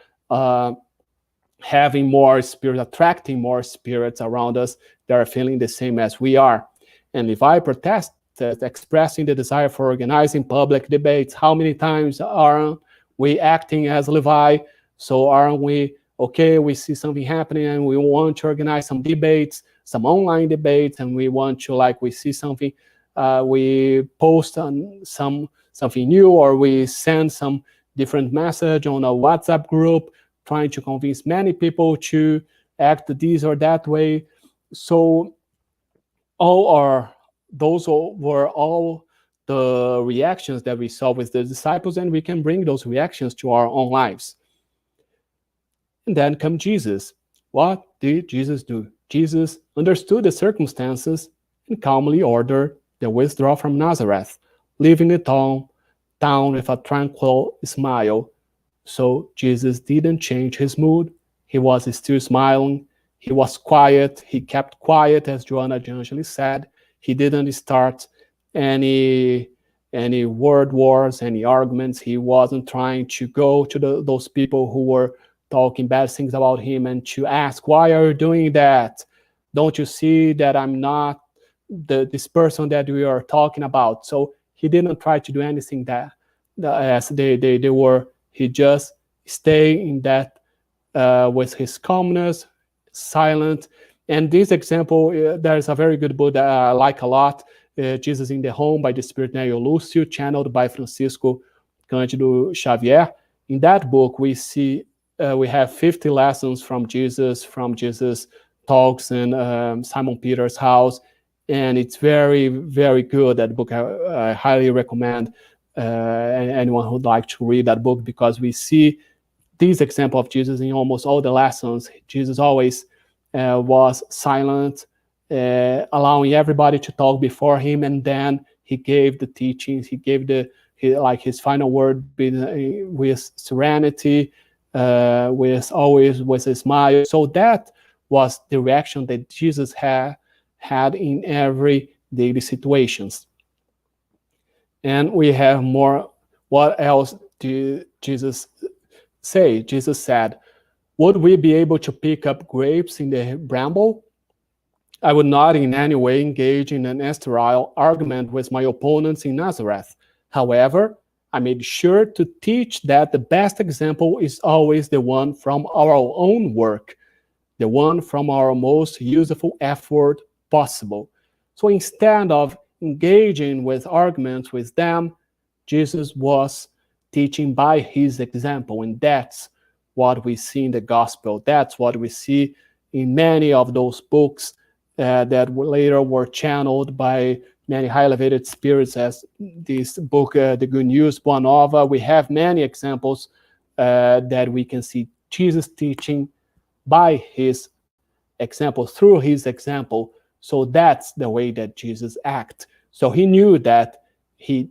having more spirits, attracting more spirits around us that are feeling the same as we are. And Levi protested, expressing the desire for organizing public debates. How many times aren't we acting as Levi? So aren't we, okay, we see something happening and we want to organize some debates, some online debates, and we want to, like, we see something, we post on something new, or we send some different message on a WhatsApp group, trying to convince many people to act this or that way. So those were all the reactions that we saw with the disciples, and we can bring those reactions to our own lives. And then come Jesus. What did Jesus do? Jesus understood the circumstances and calmly ordered the withdrawal from Nazareth, leaving the town with a tranquil smile. So Jesus didn't change his mood. He was still smiling. He was quiet. He kept quiet, as Joanna Jangeli said. He didn't start any word wars, any arguments. He wasn't trying to go to those people who were talking bad things about him and to ask, why are you doing that? Don't you see that I'm not this person that we are talking about? So he didn't try to do anything that as they were. He just stayed in that with his calmness, silent. And this example, there's a very good book that I like a lot. Jesus in the Home by the Spirit Neo Lúcio, channeled by Francisco Cândido Xavier. In that book, we have 50 lessons from Jesus talks in Simon Peter's house, and it's very, very good. That book I highly recommend anyone who'd like to read that book, because we see this example of Jesus in almost all the lessons. Jesus always was silent, allowing everybody to talk before him, and then he gave the teachings. He gave his final word with serenity, with always with a smile. So that was the reaction that Jesus had in every daily situations. And we have more. What else did Jesus say? Jesus said, "Would we be able to pick up grapes in the bramble? I would not in any way engage in an sterile argument with my opponents in Nazareth. However, I made sure to teach that the best example is always the one from our own work, the one from our most useful effort possible." So instead of engaging with arguments with them, Jesus was teaching by his example. And that's what we see in the gospel. That's what we see in many of those books that later were channeled by many high elevated spirits, as this book, The Good News, Boa Nova. We have many examples that we can see Jesus teaching by his example, through his example. So that's the way that Jesus acted. So he knew that he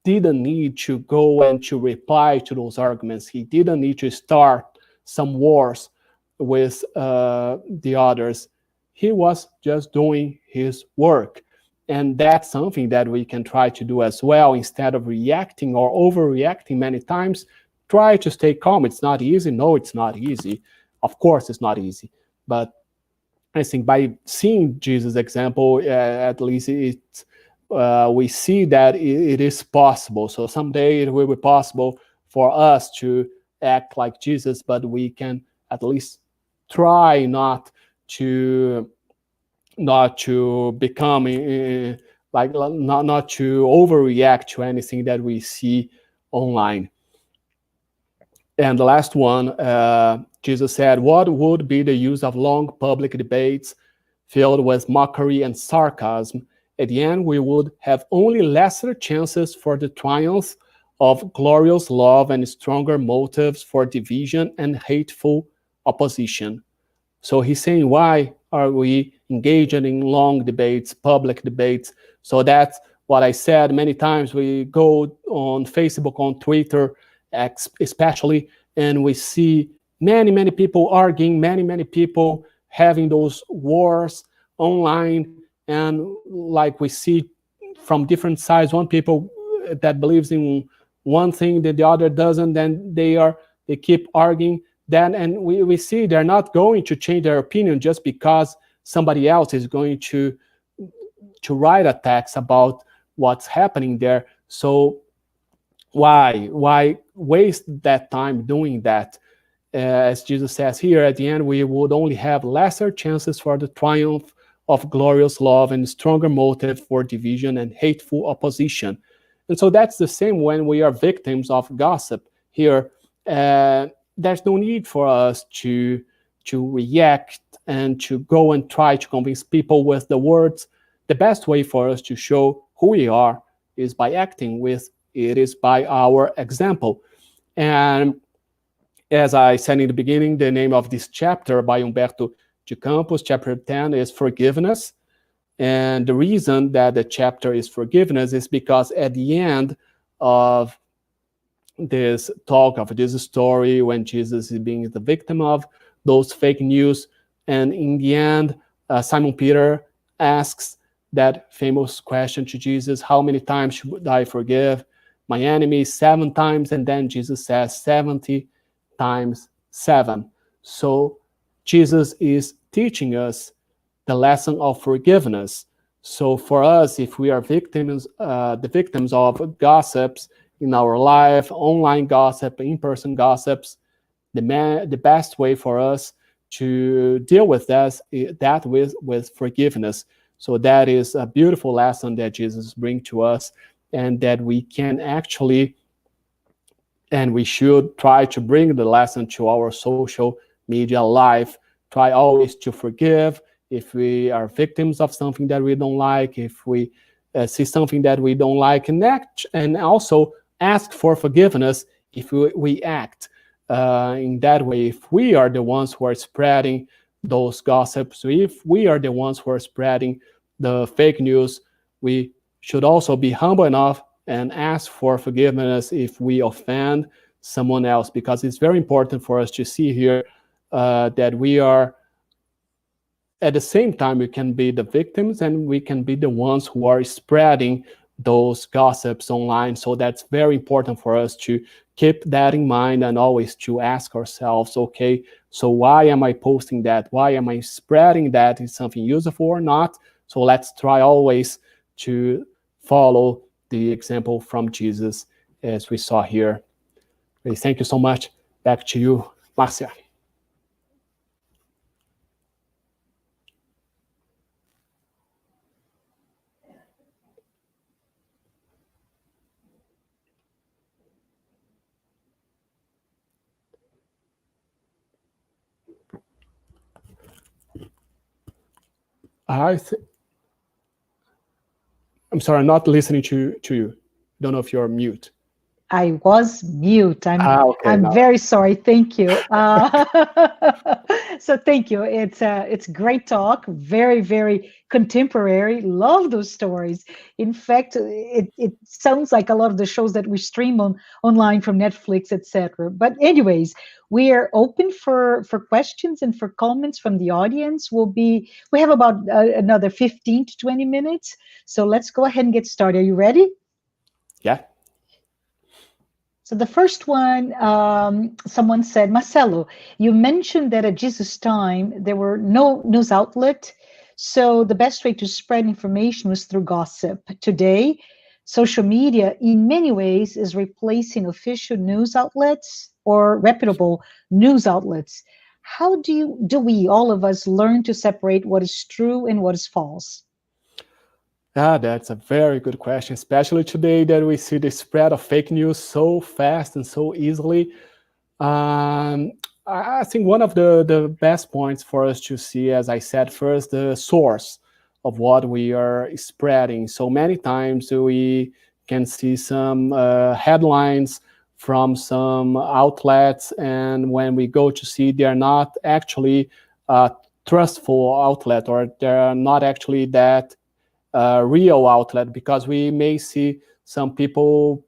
didn't need to go and to reply to those arguments. He didn't need to start some wars with the others. He was just doing his work. And that's something that we can try to do as well. Instead of reacting or overreacting many times, try to stay calm. It's not easy. No, it's not easy. Of course, it's not easy. But I think by seeing Jesus' example, at least we see that it is possible. So someday it will be possible for us to act like Jesus, but we can at least try not to become like not to overreact to anything that we see online. And the last one, Jesus said, "What would be the use of long public debates filled with mockery and sarcasm? At the end, we would have only lesser chances for the triumph of glorious love and stronger motives for division and hateful opposition." So he's saying, why are we engaging in long debates, public debates? So that's what I said many times. We go on Facebook, on Twitter, especially, and we see many people arguing, many people having those wars online. And like we see from different sides, one people that believes in one thing that the other doesn't, then they keep arguing. Then, and we see they're not going to change their opinion just because somebody else is going to write a text about what's happening there. So why waste that time doing that? As Jesus says here, at the end, we would only have lesser chances for the triumph of glorious love and stronger motive for division and hateful opposition. And so that's the same when we are victims of gossip here. There's no need for us to react and to go and try to convince people with the words. The best way for us to show who we are is by acting with it, is by our example. And as I said in the beginning, the name of this chapter by Humberto de Campos, chapter 10, is Forgiveness. And the reason that the chapter is Forgiveness is because at the end of this talk, of this story, when Jesus is being the victim of those fake news, and in the end, Simon Peter asks that famous question to Jesus, "How many times should I forgive my enemies? 7 times." And then Jesus says 70 times 7. So Jesus is teaching us the lesson of forgiveness. So for us, if we are victims, the victims of gossips in our life, online gossip, in-person gossips, the best way for us to deal with that with forgiveness, So that is a beautiful lesson that Jesus brings to us, and that we can actually, and we should try to bring the lesson to our social media life. Try always to forgive if we are victims of something that we don't like, if we see something that we don't like, and also ask for forgiveness if we act in that way. If we are the ones who are spreading those gossips, if we are the ones who are spreading the fake news, we should also be humble enough and ask for forgiveness if we offend someone else, because it's very important for us to see here that we are, at the same time, we can be the victims and we can be the ones who are spreading those gossips online. So that's very important for us to keep that in mind, and always to ask ourselves, okay, so why am I posting that? Why am I spreading that? Is something useful or not? So let's try always to follow the example from Jesus, as we saw here. Okay, thank you so much. Back to you, Marcia. I'm sorry, I'm not listening to you. Don't know if you're mute. I was mute. Okay, I'm now. very sorry. Thank you. So thank you. It's great talk. Very very contemporary. Love those stories. In fact, it sounds like a lot of the shows that we stream online from Netflix, etc. But anyways, we are open for questions and for comments from the audience. We have about another 15 to 20 minutes. So let's go ahead and get started. Are you ready? Yeah. So the first one, someone said, Marcelo, you mentioned that at Jesus' time, there were no news outlet. So the best way to spread information was through gossip. Today, social media, in many ways, is replacing official news outlets or reputable news outlets. How do we, all of us, learn to separate what is true and what is false? That's a very good question, especially today that we see the spread of fake news so fast and so easily. Um, I think one of the best points for us to see, as I said first, the source of what we are spreading. So many times we can see some headlines from some outlets, and when we go to see, they are not actually a trustful outlet, or they're not actually that real outlet, because we may see some people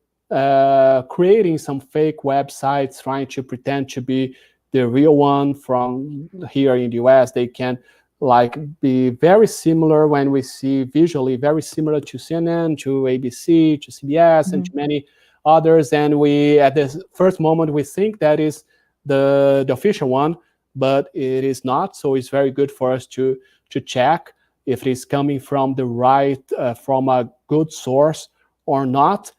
creating some fake websites trying to pretend to be the real one. From here in the US, they can like be very similar, when we see visually very similar to CNN, to ABC, to CBS, and to many others, and we at this first moment we think that is the official one, but it is not. So it's very good for us to check if it is coming from the right, from a good source or not.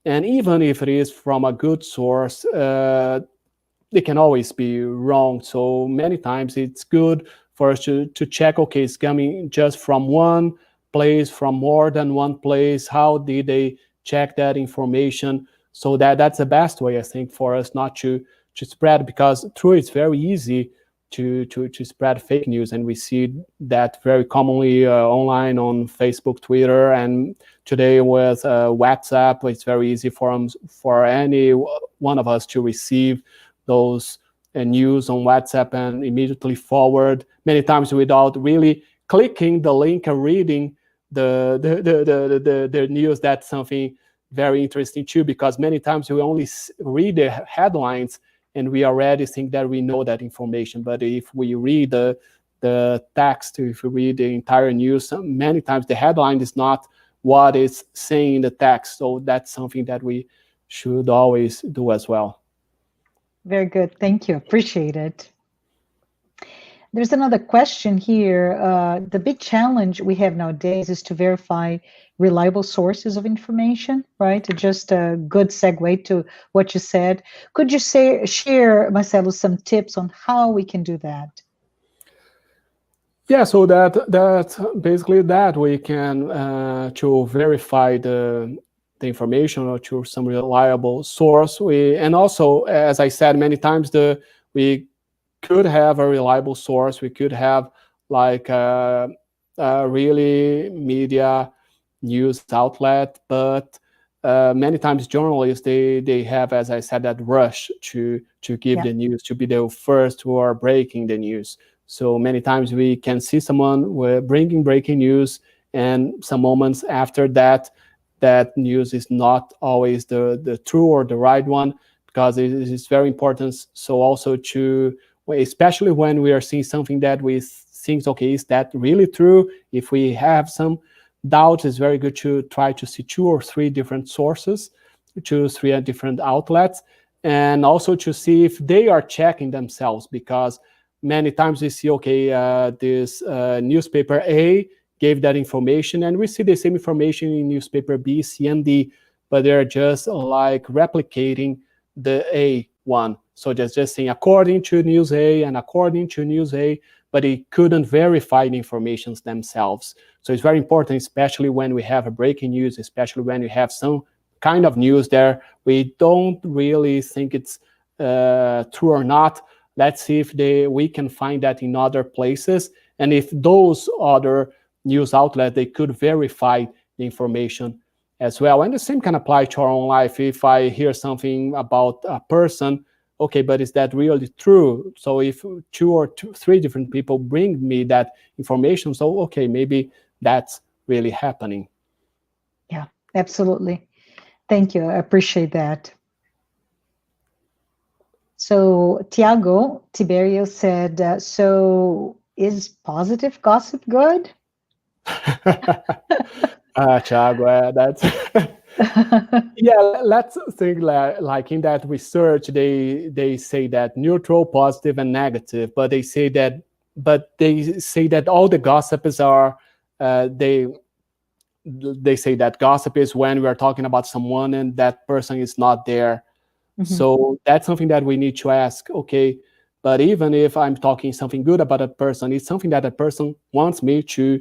And even if it is from a good source, it can always be wrong. So many times it's good for us to check, okay, it's coming just from one place, from more than one place. How did they check that information? So that's the best way, I think, for us not to spread, because through it's very easy to spread fake news, and we see that very commonly online on Facebook, Twitter, and today with WhatsApp. It's very easy for any one of us to receive those news on WhatsApp and immediately forward, many times without really clicking the link and reading the news. That's something very interesting too, because many times we only read the headlines and we already think that we know that information. But if we read the text, if we read the entire news, many times the headline is not what is saying in the text. So that's something that we should always do as well. Very good. Thank you. Appreciate it. There's another question here. The big challenge we have nowadays is to verify reliable sources of information, right? Just a good segue to what you said. Could you share, Marcelo, some tips on how we can do that? Yeah, so that basically that we can to verify the information or to some reliable source. We and also, as I said many times, we could have a reliable source. We could have like a really media news outlet, but many times journalists they have, as I said, that rush to give Yeah, the news, to be the first who are breaking the news. So many times we can see someone bringing breaking news, and some moments after that, that news is not always the true or the right one, because it is very important. So also to, especially when we are seeing something that we think, okay, is that really true? If we have some doubt, it's very good to try to see 2 or 3 different sources, choose 3 different outlets, and also to see if they are checking themselves, because many times we see, okay, this newspaper A gave that information, and we see the same information in newspaper B, C, and D, but they're just like replicating the A one. So just saying according to news A and according to news A, but they couldn't verify the information themselves. So it's very important, especially when we have a breaking news, especially when we have some kind of news there we don't really think it's true or not. Let's see if we can find that in other places, and if those other news outlets they could verify the information as well. And the same can apply to our own life. If I hear something about a person, okay, but is that really true? So if 2 or 3 different people bring me that information, so okay, maybe that's really happening. yeah, absolutely. Thank you. I appreciate that. So Tiago Tiberio said, so is positive gossip good? Thiago, that's yeah. Let's think like in that research, they say that neutral, positive, and negative, but they say that all the gossips are they say that gossip is when we are talking about someone and that person is not there. Mhm. So that's something that we need to ask. Okay, but even if I'm talking something good about a person, it's something that a person wants me to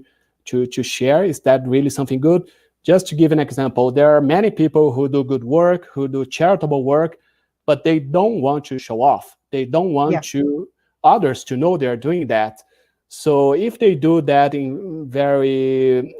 share. Is that really something good? Just to give an example, there are many people who do good work, who do charitable work, but they don't want to show off. They don't want Yeah, to others to know they're doing that. So if they do that in very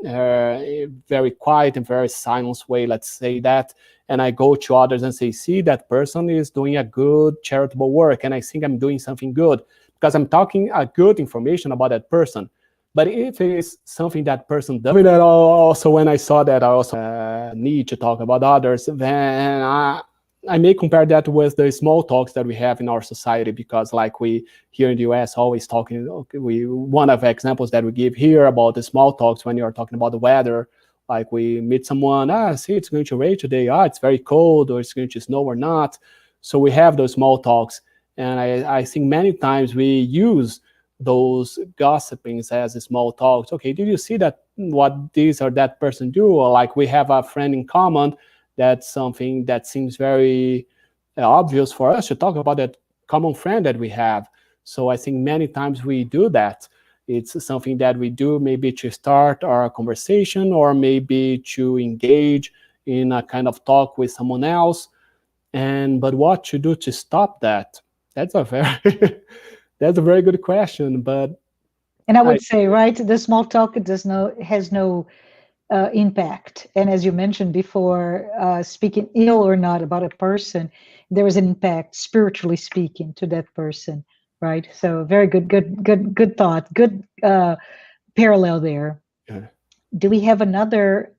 quiet and very silent way, let's say that, and I go to others and say, see, that person is doing a good charitable work, and I think I'm doing something good because I'm talking a good information about that person. But if it is something that person does, that also when I saw that I also need to talk about others, then I may compare that with the small talks that we have in our society, because like we here in the US always talking, okay, one of the examples that we give here about the small talks when you're talking about the weather, like we meet someone, see, it's going to rain today, it's very cold, or it's going to snow or not. So we have those small talks, and I think many times we use those gossipings as small talks. Okay, did you see that what this or that person do? Or like we have a friend in common, that's something that seems very obvious for us to talk about that common friend that we have. So I think many times we do that. It's something that we do maybe to start our conversation, or maybe to engage in a kind of talk with someone else. And but what to do to stop that? That's a very that's a very good question. But and I I would say, right, the small talk has no impact. And as you mentioned before, speaking ill or not about a person, there is an impact, spiritually speaking, to that person, right? So very good thought, good parallel there. yeah. Do we have another?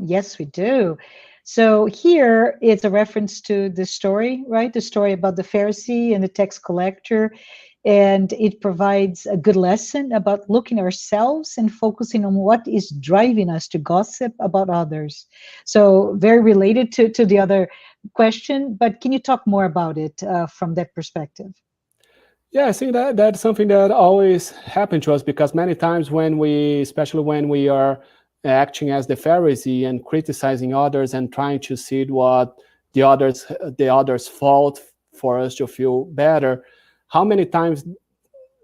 Yes, we do. So here it's a reference to the story, right? The story about the Pharisee and the tax collector. And it provides a good lesson about looking ourselves and focusing on what is driving us to gossip about others. So very related to the other question, but can you talk more about it from that perspective? Yeah, I think that that's something that always happened to us, because many times when we, especially when we are acting as the Pharisee and criticizing others and trying to see what the others fault for us to feel better, how many times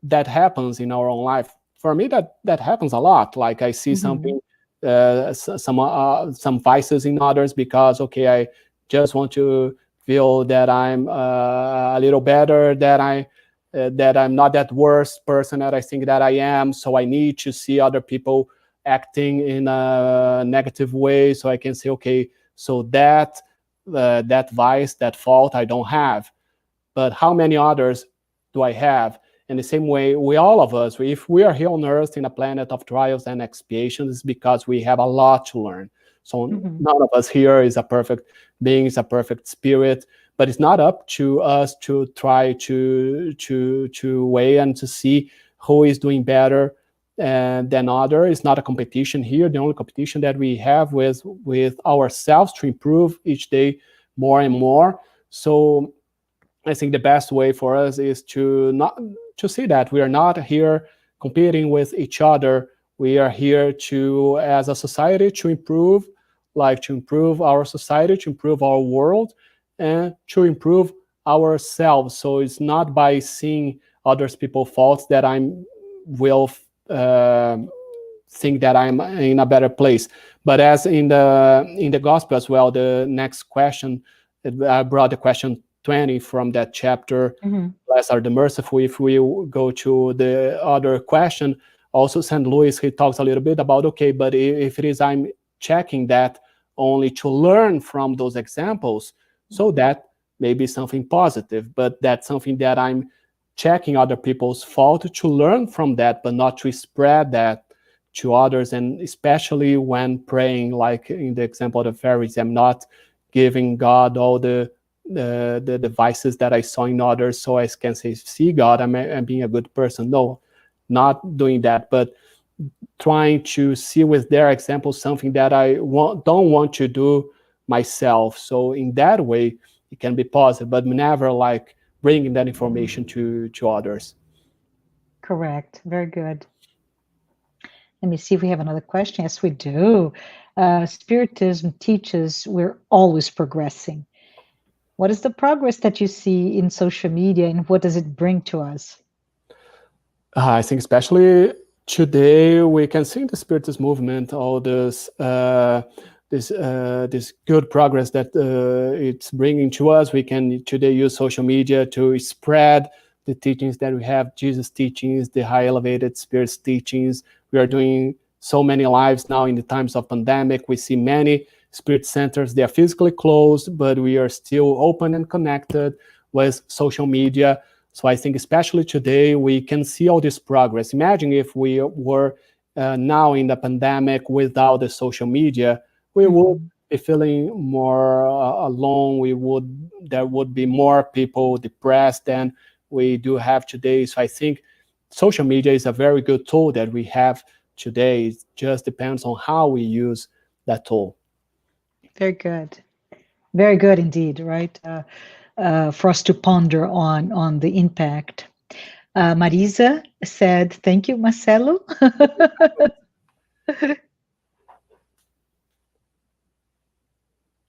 that happens in our own life? for me that happens a lot. Like I see Mhm. something, some vices in others, because okay, I just want to feel that I'm a little better, that I'm not that worst person that I think that I am. So I need to see other people acting in a negative way, so I can say, okay, so that vice, that fault, I don't have. But how many others do I have? In the same way, we all of us, if we are here on earth in a planet of trials and expiations, it's because we have a lot to learn. So Mhm. none of us here is a perfect being, is a perfect spirit, but it's not up to us to try to weigh and to see who is doing better than other. It's not a competition here. The only competition that we have with ourselves to improve each day more and more. So I think the best way for us is to not to see that we are not here competing with each other. We are here to, as a society, to improve, like to improve our society, to improve our world, and to improve ourselves. So it's not by seeing others people's faults that I'm will uh, think that I'm in a better place. But as in the gospel as well, the next question, I brought the question 20 from that chapter, Mhm. blessed are the merciful. If we go to the other question, also St. Louis, he talks a little bit about, okay, but if it is I'm checking that only to learn from those examples, so that maybe something positive, but that's something that I'm checking other people's fault to learn from that, but not to spread that to others. And especially when praying, like in the example of the Pharisees, I'm not giving God all the devices that I saw in others, so I can say, see God, I'm being a good person. No, not doing that, but trying to see with their example something that don't want to do myself. So in that way, it can be positive, but never like bringing that information to others. Correct. Very good. Let me see if we have another question. Yes, we do. Spiritism teaches we're always progressing. What is the progress that you see in social media and what does it bring to us? I think especially today we can see in the Spiritist movement all this good progress that it's bringing to us. We can today use social media to spread the teachings that we have, Jesus teachings, the high elevated Spirit's teachings. We are doing so many lives now in the times of pandemic. We see many Spirit centers, they are physically closed, but we are still open and connected with social media. So I think especially today we can see all this progress. Imagine if we were now in the pandemic without the social media, we would Mhm. be feeling more alone. There would be more people depressed than we do have today. So I think social media is a very good tool that we have today. It just depends on how we use that tool. Very good. Very good indeed, right? For us to ponder on the impact. Marisa said, "Thank you, Marcelo."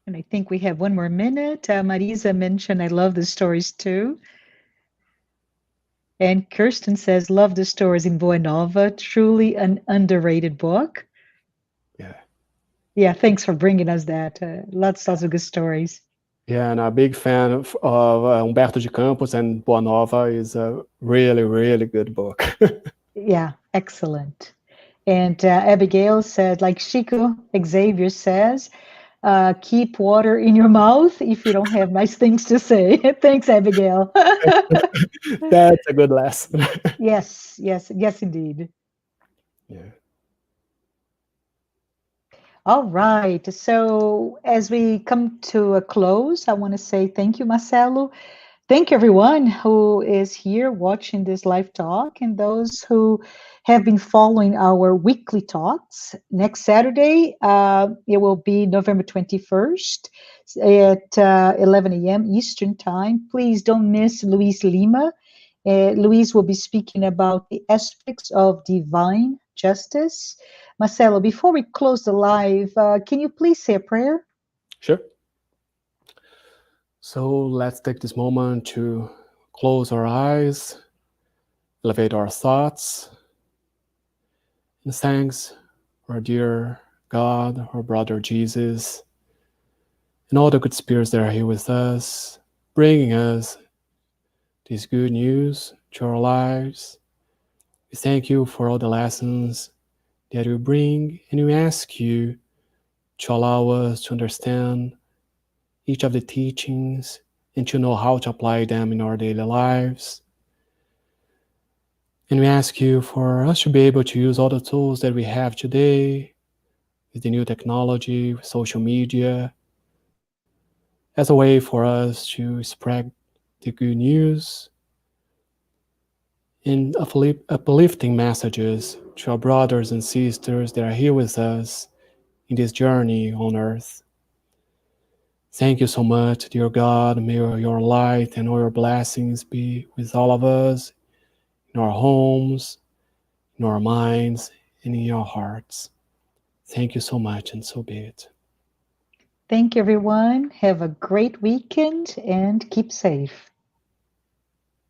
And I think we have one more minute. Marisa mentioned, "I love the stories too." And Kirsten says, "Love the stories in Boa Nova. Truly an underrated book." Yeah. Yeah, thanks for bringing us that. Lots of good stories. Yeah, and a big fan of Humberto de Campos, and Boa Nova is a really, really good book. Yeah, excellent. And Abigail said, like Chico Xavier says, keep water in your mouth if you don't have nice things to say. Thanks, Abigail. That's a good lesson. Yes, yes, yes, indeed. Yeah. All right. So as we come to a close, I want to say thank you, Marcelo. Thank you, everyone who is here watching this live talk and those who have been following our weekly talks. Next Saturday, it will be November 21st at 11 a.m. Eastern Time. Please don't miss Luis Lima. Luis will be speaking about the aspects of divine justice. Marcelo, before we close the live, can you please say a prayer? Sure. So let's take this moment to close our eyes, elevate our thoughts, And thanks, our dear God, our brother Jesus, and all the good spirits that are here with us, bringing us this good news to our lives. We thank you for all the lessons that you bring, and we ask you to allow us to understand each of the teachings and to know how to apply them in our daily lives. And we ask you for us to be able to use all the tools that we have today with the new technology, with social media, as a way for us to spread the good news and uplifting messages to our brothers and sisters that are here with us in this journey on earth. Thank you so much, dear God. May your light and all your blessings be with all of us in our homes, in our minds, and in our hearts. Thank you so much, and so be it. Thank you, everyone. Have a great weekend and keep safe.